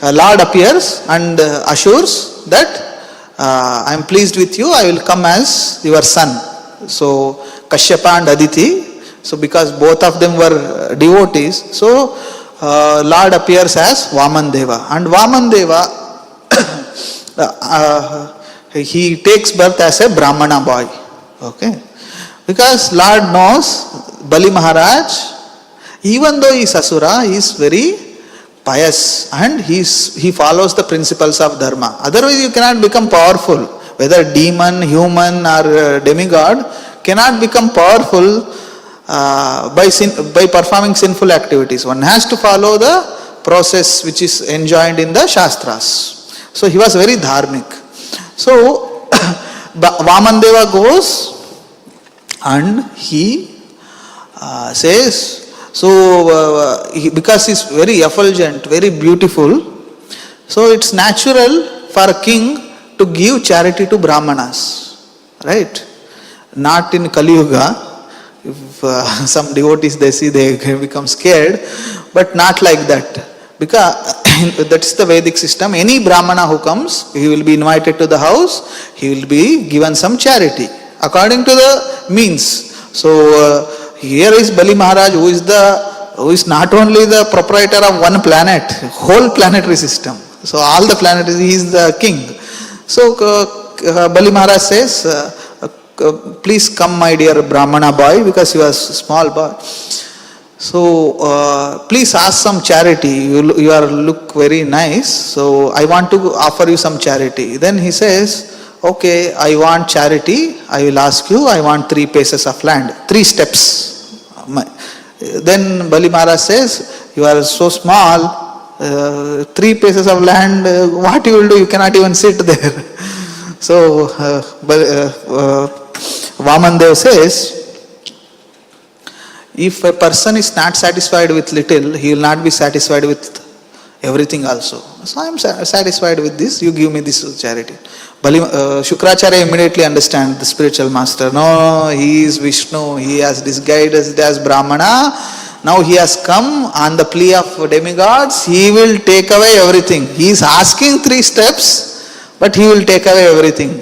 Lord appears and assures that I am pleased with you, I will come as your son. So Kashyapa and Aditi, so because both of them were devotees, so Lord appears as Vaman Deva. And Vaman Deva, he takes birth as a Brahmana boy. Okay. Because Lord knows Bali Maharaj, even though he is Asura, he is very pious, and he follows the principles of dharma. Otherwise you cannot become powerful. Whether demon, human or demigod cannot become powerful by performing sinful activities. One has to follow the process which is enjoined in the Shastras. So he was very dharmic. So Vamandeva goes and he says, because he's very effulgent, very beautiful, so it's natural for a king to give charity to Brahmanas, right? Not in Kali Yuga. If some devotees they see, they become scared, but not like that. Because that's the Vedic system. Any Brahmana who comes, he will be invited to the house, he will be given some charity according to the means. So here is Bali Maharaj, who is not only the proprietor of one planet, whole planetary system. So all the planets, he is the king. So Bali Maharaj says, please come my dear Brahmana boy, because he was a small boy. So please ask some charity. You look very nice. So I want to offer you some charity. Then he says, okay, I want charity. I will ask you, I want 3 paces of land, 3 steps. Then Bali Maharaj says, you are so small, 3 paces of land, what you will do? You cannot even sit there. So Vamandev says, if a person is not satisfied with little, he will not be satisfied with everything also. So I am satisfied with this, you give me this charity. Shukracharya immediately understands the spiritual master. No, he is Vishnu, he has disguised as Brahmana. Now he has come on the plea of demigods, he will take away everything. He is asking 3 steps, but he will take away everything.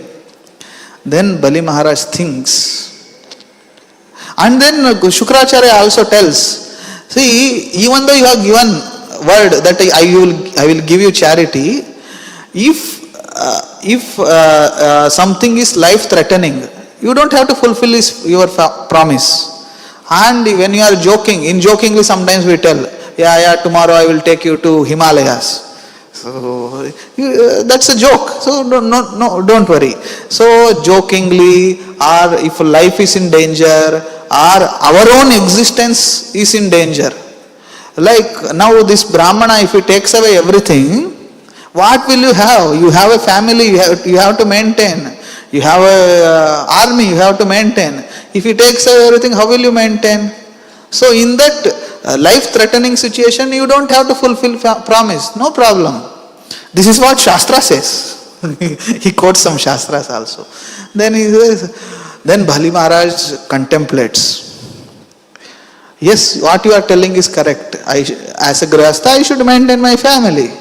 Then Bali Maharaj thinks. And then Shukracharya also tells, see, even though you have given word that I will give you charity, if something is life threatening, you don't have to fulfill your promise. And when you are joking, jokingly sometimes we tell, tomorrow I will take you to Himalayas. So that's a joke. So don't worry. So jokingly, or if life is in danger, or our own existence is in danger. Like now this Brahmana, if he takes away everything, what will you have? You have a family, you have to maintain. You have an army, you have to maintain. If he takes away everything, how will you maintain? So in that life-threatening situation, you don't have to fulfill promise. No problem. This is what Shastra says. He quotes some Shastras also. Then he says, then Bali Maharaj contemplates. Yes, what you are telling is correct. As a Grihastha, I should maintain my family.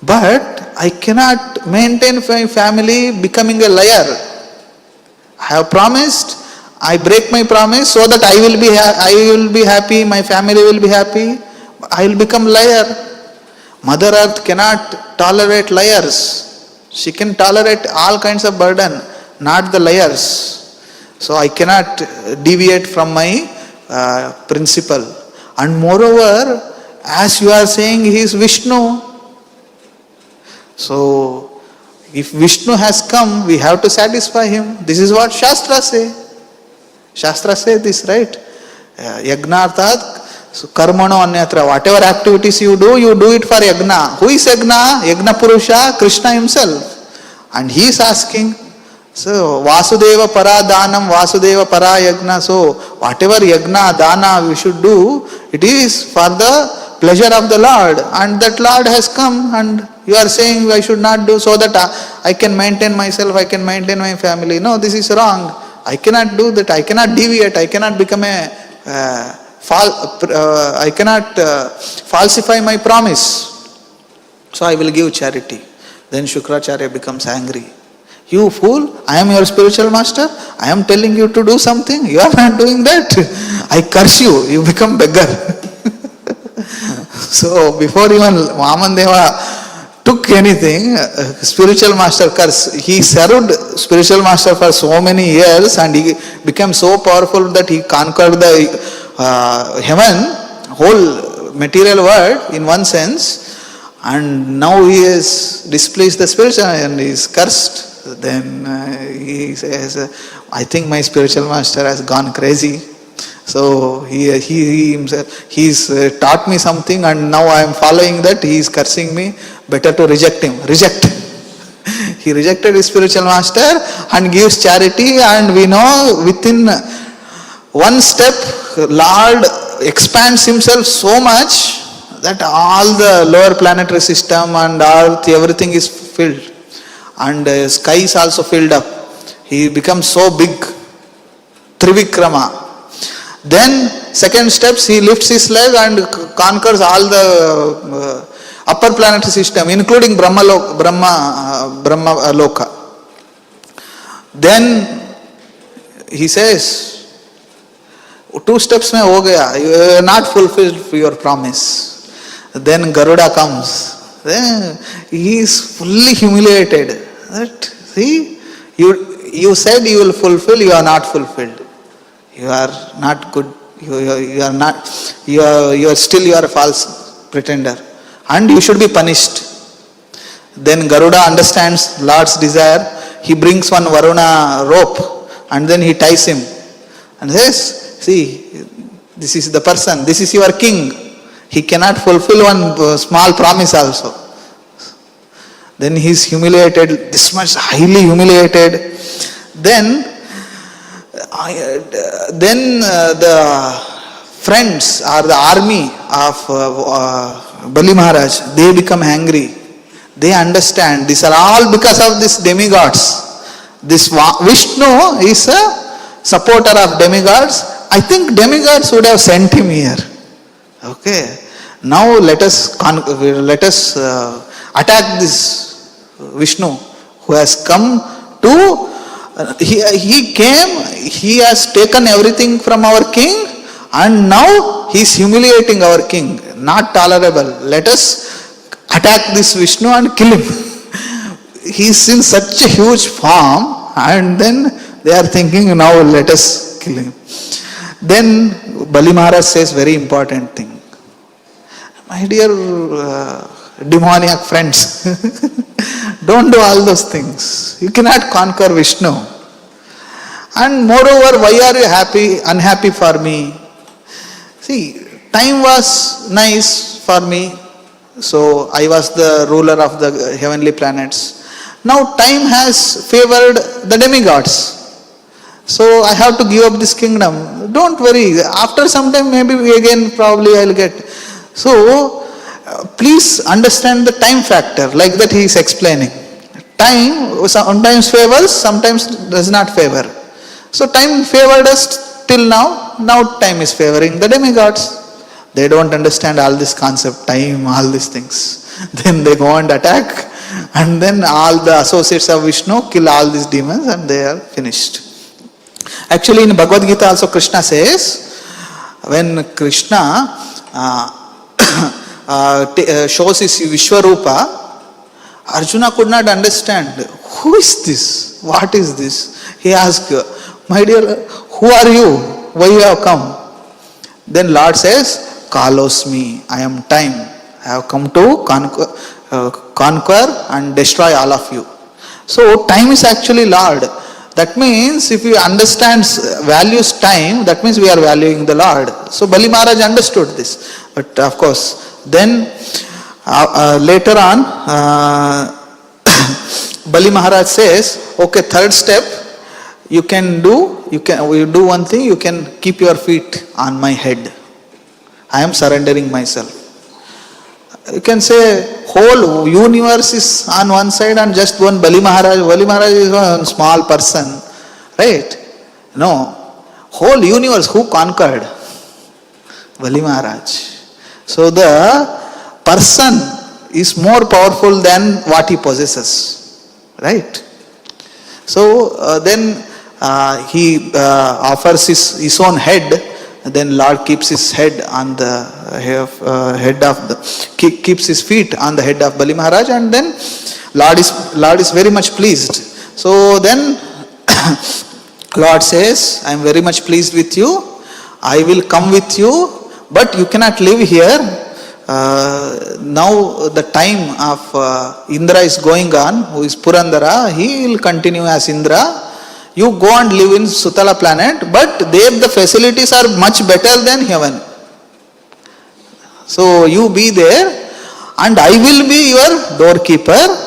But I cannot maintain my family becoming a liar. I have promised, I break my promise so that I will be happy, my family will be happy. I will become liar. Mother Earth cannot tolerate liars. She can tolerate all kinds of burden, not the liars. So I cannot deviate from my principle. And moreover, as you are saying, he is Vishnu. So if Vishnu has come, we have to satisfy him. This is what Shastra say. Shastra say this, right? Yagnarthat. So karmano anyatra, whatever activities you do it for yagna. Who is yagna? Yagna Purusha, Krishna himself. And he is asking, so Vasudeva para danam, Vasudeva para yagna. So whatever yagna, dana we should do, it is for the pleasure of the Lord. And that Lord has come, and you are saying I should not do so that I can maintain myself, I can maintain my family. No, this is wrong. I cannot do that. I cannot deviate. I cannot become I cannot falsify my promise. So I will give charity. Then Shukracharya becomes angry. You fool, I am your spiritual master. I am telling you to do something. You are not doing that. I curse you. You become beggar. So before even Vamandeva took anything, spiritual master curse. He served spiritual master for so many years and he became so powerful that he conquered the heaven, whole material world in one sense, and now he has displeased the spiritual and he is cursed. Then he says, I think my spiritual master has gone crazy. So he himself, he's taught me something and now I am following that. He is cursing me. Better to reject him. Reject. He rejected his spiritual master and gives charity, and we know within one step Lord expands himself so much that all the lower planetary system and everything is filled, and sky is also filled up. He becomes so big, Trivikrama. Then second steps, he lifts his leg and conquers all the upper planetary system, including Brahma Loka. Then he says, 2 steps mein ho gaya, you are not fulfilled your promise. Then Garuda comes. Then he is fully humiliated. That, see, you said you will fulfill, you are not fulfilled. You are not good. You are not. You are still a false pretender, and you should be punished. Then Garuda understands Lord's desire. He brings one Varuna rope, and then he ties him, and says, "See, this is the person. This is your king. He cannot fulfill one small promise also." Then he is humiliated, this much highly humiliated. Then the friends or the army of Bali Maharaj, they become angry. They understand these are all because of these demigods. This Vishnu is a supporter of demigods. I think demigods would have sent him here. Okay. Now let us attack this Vishnu who has come to. He came, he has taken everything from our king, and now he is humiliating our king. Not tolerable. Let us attack this Vishnu and kill him. He is in such a huge form, and then they are thinking, now let us kill him. Then Bali Maharaj says very important thing. My dear demoniac friends, don't do all those things. You cannot conquer Vishnu. And moreover, why are you unhappy for me? See, time was nice for me. So I was the ruler of the heavenly planets. Now time has favored the demigods. So I have to give up this kingdom. Don't worry. After some time, maybe again probably I'll get. So please understand the time factor, like that he is explaining. Time sometimes favors, sometimes does not favor. So time favored us till now. Now time is favoring the demigods. They don't understand all this concept, time, all these things. Then they go and attack, and then all the associates of Vishnu kill all these demons, and they are finished. Actually, in Bhagavad Gita also Krishna says, when Krishna shows his Vishwarupa, Arjuna could not understand, who is this? What is this? He asked, my dear, who are you? Why you have come? Then Lord says, Kalosmi, I am time. I have come to conquer and destroy all of you. So time is actually Lord. That means if you understand values time, that means we are valuing the Lord. So Bali Maharaj understood this. But of course, then later on, Bali Maharaj says, okay, third step, you do one thing, you can keep your feet on my head. I am surrendering myself. You can say whole universe is on one side and just one Bali Maharaj. Bali Maharaj is one small person, right? No, whole universe, who conquered? Bali Maharaj. So the person is more powerful than what he possesses, right? So then he offers his own head. Then Lord keeps his head on the keeps his feet on the head of Bali Maharaj, and then Lord is very much pleased. So then Lord says, I am very much pleased with you. I will come with you, but you cannot live here. now the time of Indra is going on, who is Purandara, he will continue as Indra. You go and live in Sutala planet, but there the facilities are much better than heaven. So you be there, and I will be your doorkeeper,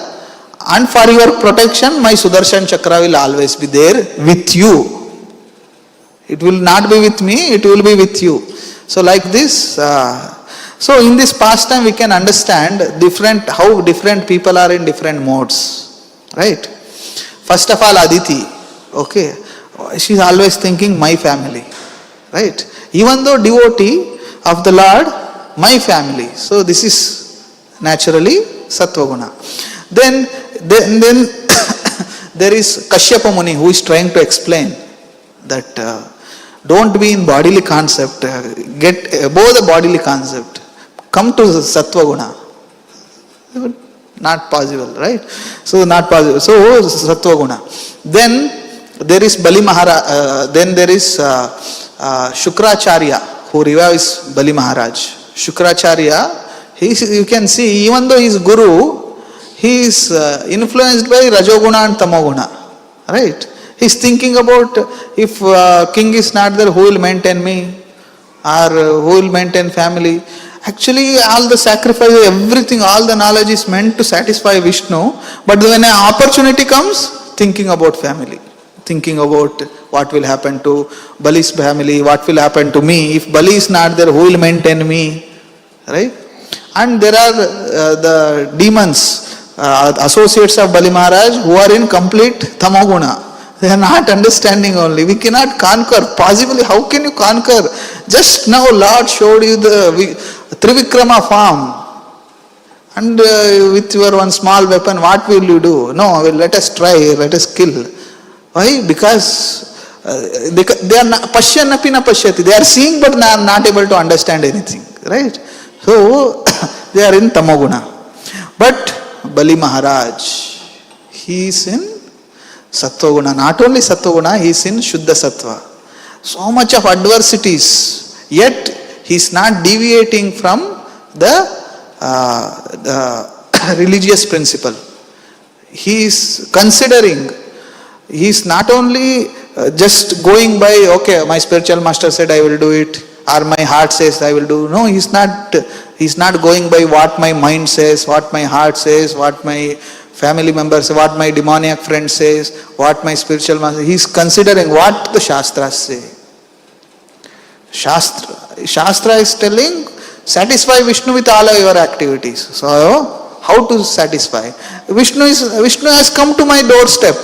and for your protection my Sudarshan Chakra will always be there with you. It will not be with me, it will be with you. So like this, so in this pastime we can understand how different people are in different modes. Right? First of all, Aditi, okay, she is always thinking my family. Right? Even though devotee of the Lord, my family. So this is naturally Sattva Guna. Then there is Kashyapa Muni, who is trying to explain that don't be in bodily concept, get above the bodily concept, come to Sattva Guna. Not possible, right? So not possible. So Sattva Guna. Then there is Bali Maharaj, then there is Shukracharya, who revives Bali Maharaj. Shukracharya, you can see, even though he is Guru, he is influenced by Rajoguna and Tamoguna. Right? He is thinking about, if king is not there, who will maintain me? Or who will maintain family? Actually, all the sacrifice, everything, all the knowledge is meant to satisfy Vishnu. But when an opportunity comes, thinking about family. Thinking about what will happen to Bali's family, what will happen to me. If Bali is not there, who will maintain me? Right? And there are the demons, associates of Bali Maharaj, who are in complete Tamoguna. They are not understanding only. We cannot conquer. Possibly, how can you conquer? Just now Lord showed you the Trivikrama form. And with your one small weapon, what will you do? No, let us try, let us kill. Why? Because they are Pashyanapi na pashyati. They are seeing but not able to understand anything. Right? So, they are in Tamoguna. But Bali Maharaj, he is in Sattva Guna. Not only Sattva Guna, he is in Shuddha Sattva. So much of adversities, yet he is not deviating from the religious principle. He is considering, he is not only just going by, okay, my spiritual master said I will do it, or my heart says I will do. No, he is not going by what my mind says, what my heart says, what my family members, what my demoniac friend says, what my spiritual master. He is considering what the Shastras say. Shastra is telling, satisfy Vishnu with all of your activities. So, how to satisfy? Vishnu has come to my doorstep.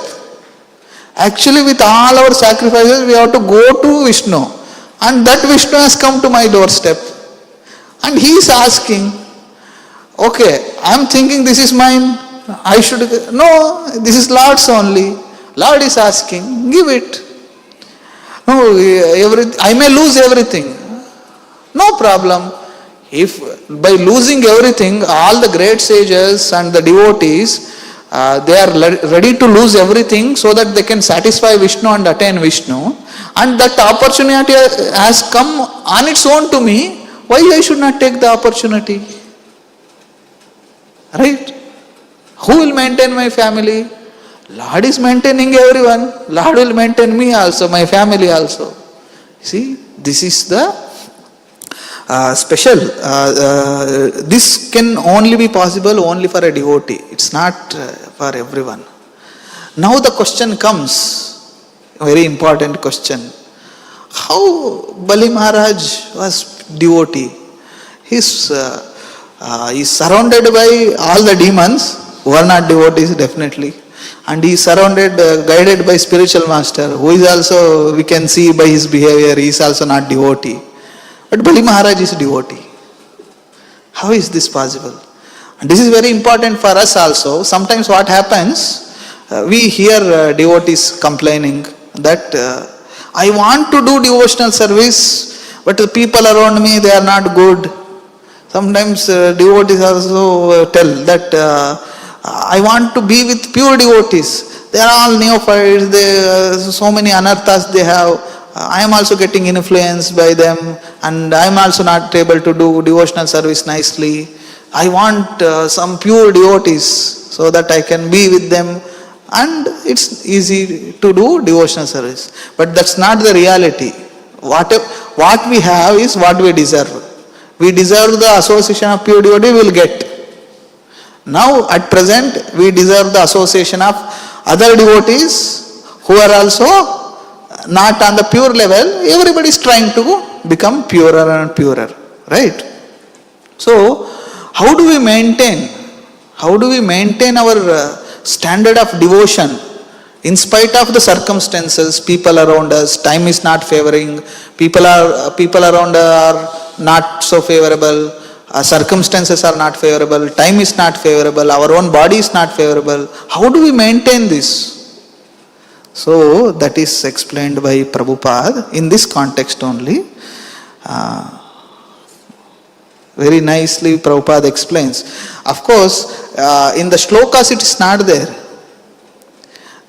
Actually, with all our sacrifices, we have to go to Vishnu. And that Vishnu has come to my doorstep. And he is asking, okay, I am thinking this is mine. I should, no, this is Lord's only. Lord is asking, give it. No, I may lose everything. No problem. If by losing everything, all the great sages and the devotees, they are ready to lose everything so that they can satisfy Vishnu and attain Vishnu. And that opportunity has come on its own to me. Why I should not take the opportunity? Right? Who will maintain my family? Lord is maintaining everyone. Lord will maintain me also, my family also. See, this is the special. This can only be possible only for a devotee. It's not for everyone. Now the question comes, a very important question. How Bali Maharaj was devotee? He's surrounded by all the demons who are not devotees definitely. And he is surrounded, guided by spiritual master, who is also, we can see by his behavior, he is also not devotee. But Bali Maharaj is devotee. How is this possible? And this is very important for us also. Sometimes what happens, we hear devotees complaining that I want to do devotional service, but the people around me, they are not good. Sometimes devotees also tell that I want to be with pure devotees. They are all neophytes, so many anarthas they have. I am also getting influenced by them, and I am also not able to do devotional service nicely. I want some pure devotees so that I can be with them, and it's easy to do devotional service. But that's not the reality. What we have is what we deserve. We deserve the association of pure devotee, we will get. Now at present we deserve the association of other devotees who are also not on the pure level. Everybody is trying to become purer and purer, right? So how do we maintain our standard of devotion in spite of the circumstances, people around us? Time is not favoring, people around are not so favorable, circumstances are not favorable, time is not favorable, our own body is not favorable. How do we maintain this? So that is explained by Prabhupada in this context only. Very nicely Prabhupada explains. Of course, in the shlokas it is not there.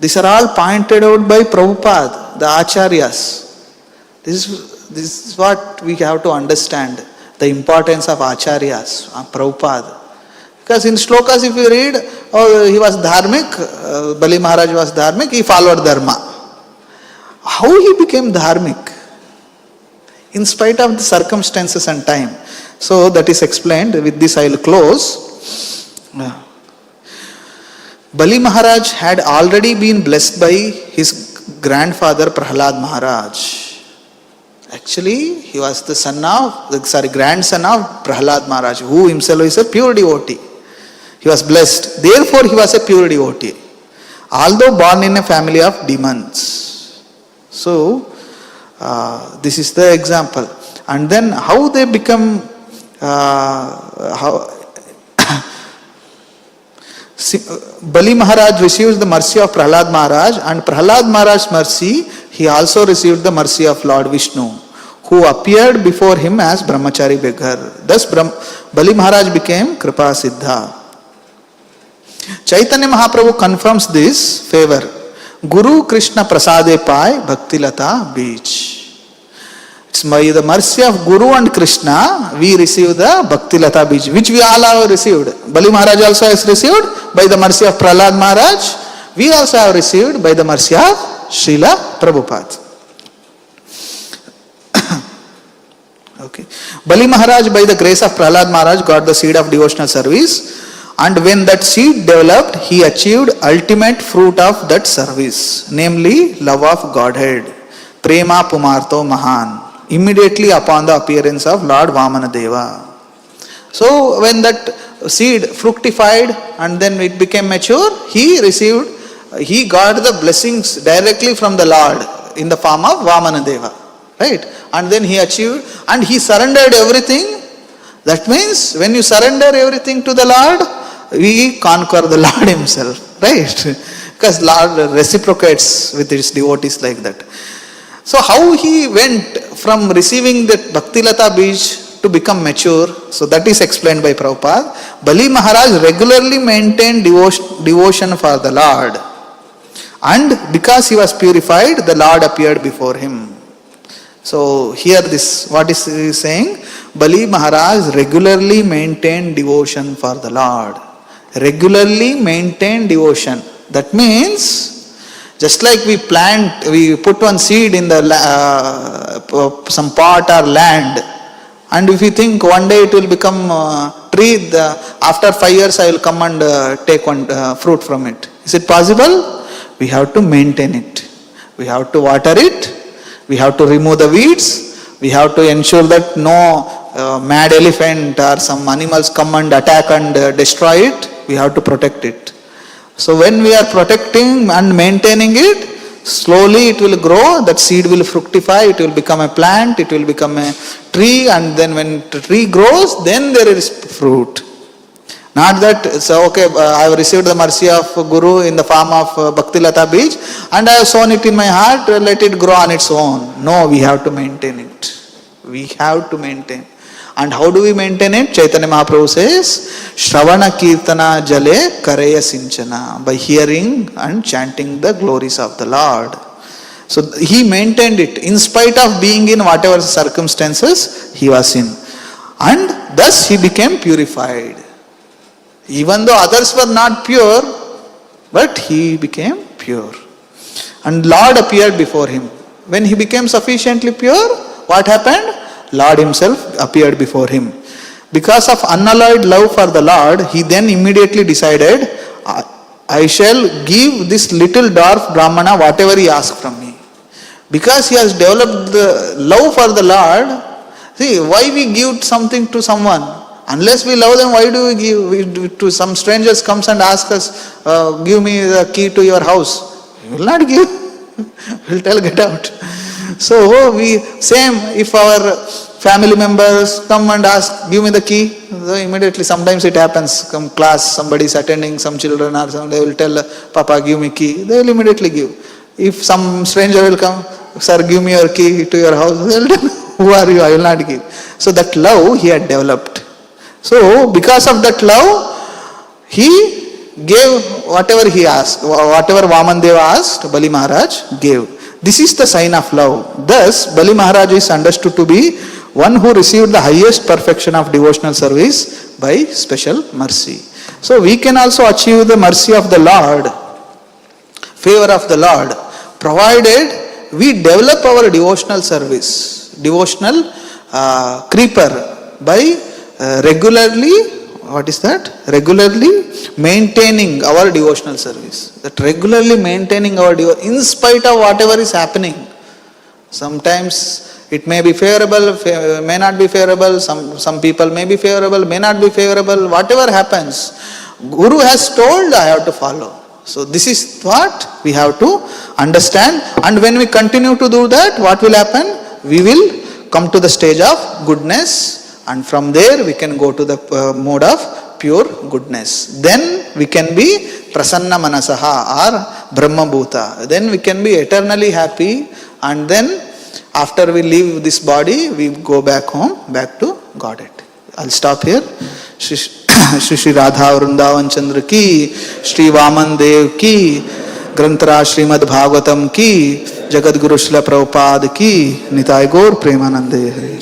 These are all pointed out by Prabhupada, the acharyas. This is what we have to understand, the importance of acharyas, Prabhupada. Because in shlokas if you read, he was dharmic, Bali Maharaj was dharmic, he followed dharma. How he became dharmic? In spite of the circumstances and time. So that is explained. With this I will close. Bali Maharaj had already been blessed by his grandfather Prahlad Maharaj. Actually, he was the grandson of Prahlad Maharaj, who himself is a pure devotee. He was blessed. Therefore, he was a pure devotee, although born in a family of demons. So, this is the example. And then how they become, Bali Maharaj receives the mercy of Prahlad Maharaj, and Prahlad Maharaj's mercy, he also received the mercy of Lord Vishnu, who appeared before him as Brahmachari beggar. Thus Bali Maharaj became Kripa Siddha. Chaitanya Mahaprabhu confirms this favor. Guru Krishna Prasade Pai Bhakti Lata Beach. It's by the mercy of Guru and Krishna we receive the Bhakti Lata Beach, which we all have received. Bali Maharaj also has received by the mercy of Prahlad Maharaj. We also have received by the mercy of Srila Prabhupada. Okay. Bali Maharaj, by the grace of Prahlad Maharaj, got the seed of devotional service, and when that seed developed, he achieved ultimate fruit of that service, namely love of Godhead, Prema Pumarto Mahan, immediately upon the appearance of Lord Vamanadeva. So when that seed fructified and then it became mature, he got the blessings directly from the Lord in the form of Vamanadeva. Right? And then he achieved, and he surrendered everything. That means when you surrender everything to the Lord, we conquer the Lord himself. Right? Because Lord reciprocates with his devotees like that. So how he went from receiving that Bhakti Lata Bij to become mature, so that is explained by Prabhupada. Bali Maharaj regularly maintained devotion for the Lord, and because he was purified, the Lord appeared before him. So here this, what is he saying? Bali Maharaj regularly maintained devotion for the Lord. Regularly maintained devotion. That means, just like we put one seed in the some pot or land, and if you think one day it will become a tree, after 5 years I will come and take one fruit from it. Is it possible? We have to maintain it. We have to water it. We have to remove the weeds. We have to ensure that no mad elephant or some animals come and attack and destroy it. We have to protect it. So when we are protecting and maintaining it, slowly it will grow, that seed will fructify, it will become a plant, it will become a tree, and then when the tree grows, then there is fruit. Not that, so okay, I have received the mercy of Guru in the form of Bhakti Lata Bij, and I have sown it in my heart, let it grow on its own. No, we have to maintain it. We have to maintain. And how do we maintain it? Chaitanya Mahaprabhu says, Shravana Kirtana Jale Karaya Sinchana, by hearing and chanting the glories of the Lord. So he maintained it in spite of being in whatever circumstances he was in. And thus he became purified. Even though others were not pure, but he became pure. And Lord appeared before him. When he became sufficiently pure, what happened? Lord himself appeared before him. Because of unalloyed love for the Lord, he then immediately decided, I shall give this little dwarf Brahmana whatever he asks from me. Because he has developed the love for the Lord, see, why we give something to someone? Unless we love them, why do we give? To some strangers comes and asks us, give me the key to your house. We will not give. We will tell, get out. So if our family members come and ask, give me the key, so immediately, sometimes it happens, come class, somebody is attending, some children or something, they will tell, Papa, give me key. They will immediately give. If some stranger will come, sir, give me your key to your house, they will tell, who are you? I will not give. So that love he had developed. So because of that love, he gave whatever he asked, whatever Vamandeva asked, Bali Maharaj gave. This is the sign of love. Thus, Bali Maharaj is understood to be one who received the highest perfection of devotional service by special mercy. So we can also achieve the mercy of the Lord, favor of the Lord, provided we develop our devotional service, devotional creeper by regularly, what is that? Regularly maintaining our devotional service. That regularly maintaining our in spite of whatever is happening. Sometimes it may be favorable, may not be favorable, some people may be favorable, may not be favorable, whatever happens. Guru has told, I have to follow. So this is what we have to understand, and when we continue to do that, what will happen? We will come to the stage of goodness, and from there we can go to the mode of pure goodness. Then we can be prasanna manasaha or brahma bhuta. Then we can be eternally happy, and then after we leave this body, we go back home, back to Godhead. I'll stop here. Shri Radha Vrindavan Chandra ki, Shri Vaman Dev ki, Granthara Srimad Bhagavatam ki, Jagat Guru Srila Prabhupada ki, Nitai Gaur Premanande Hare.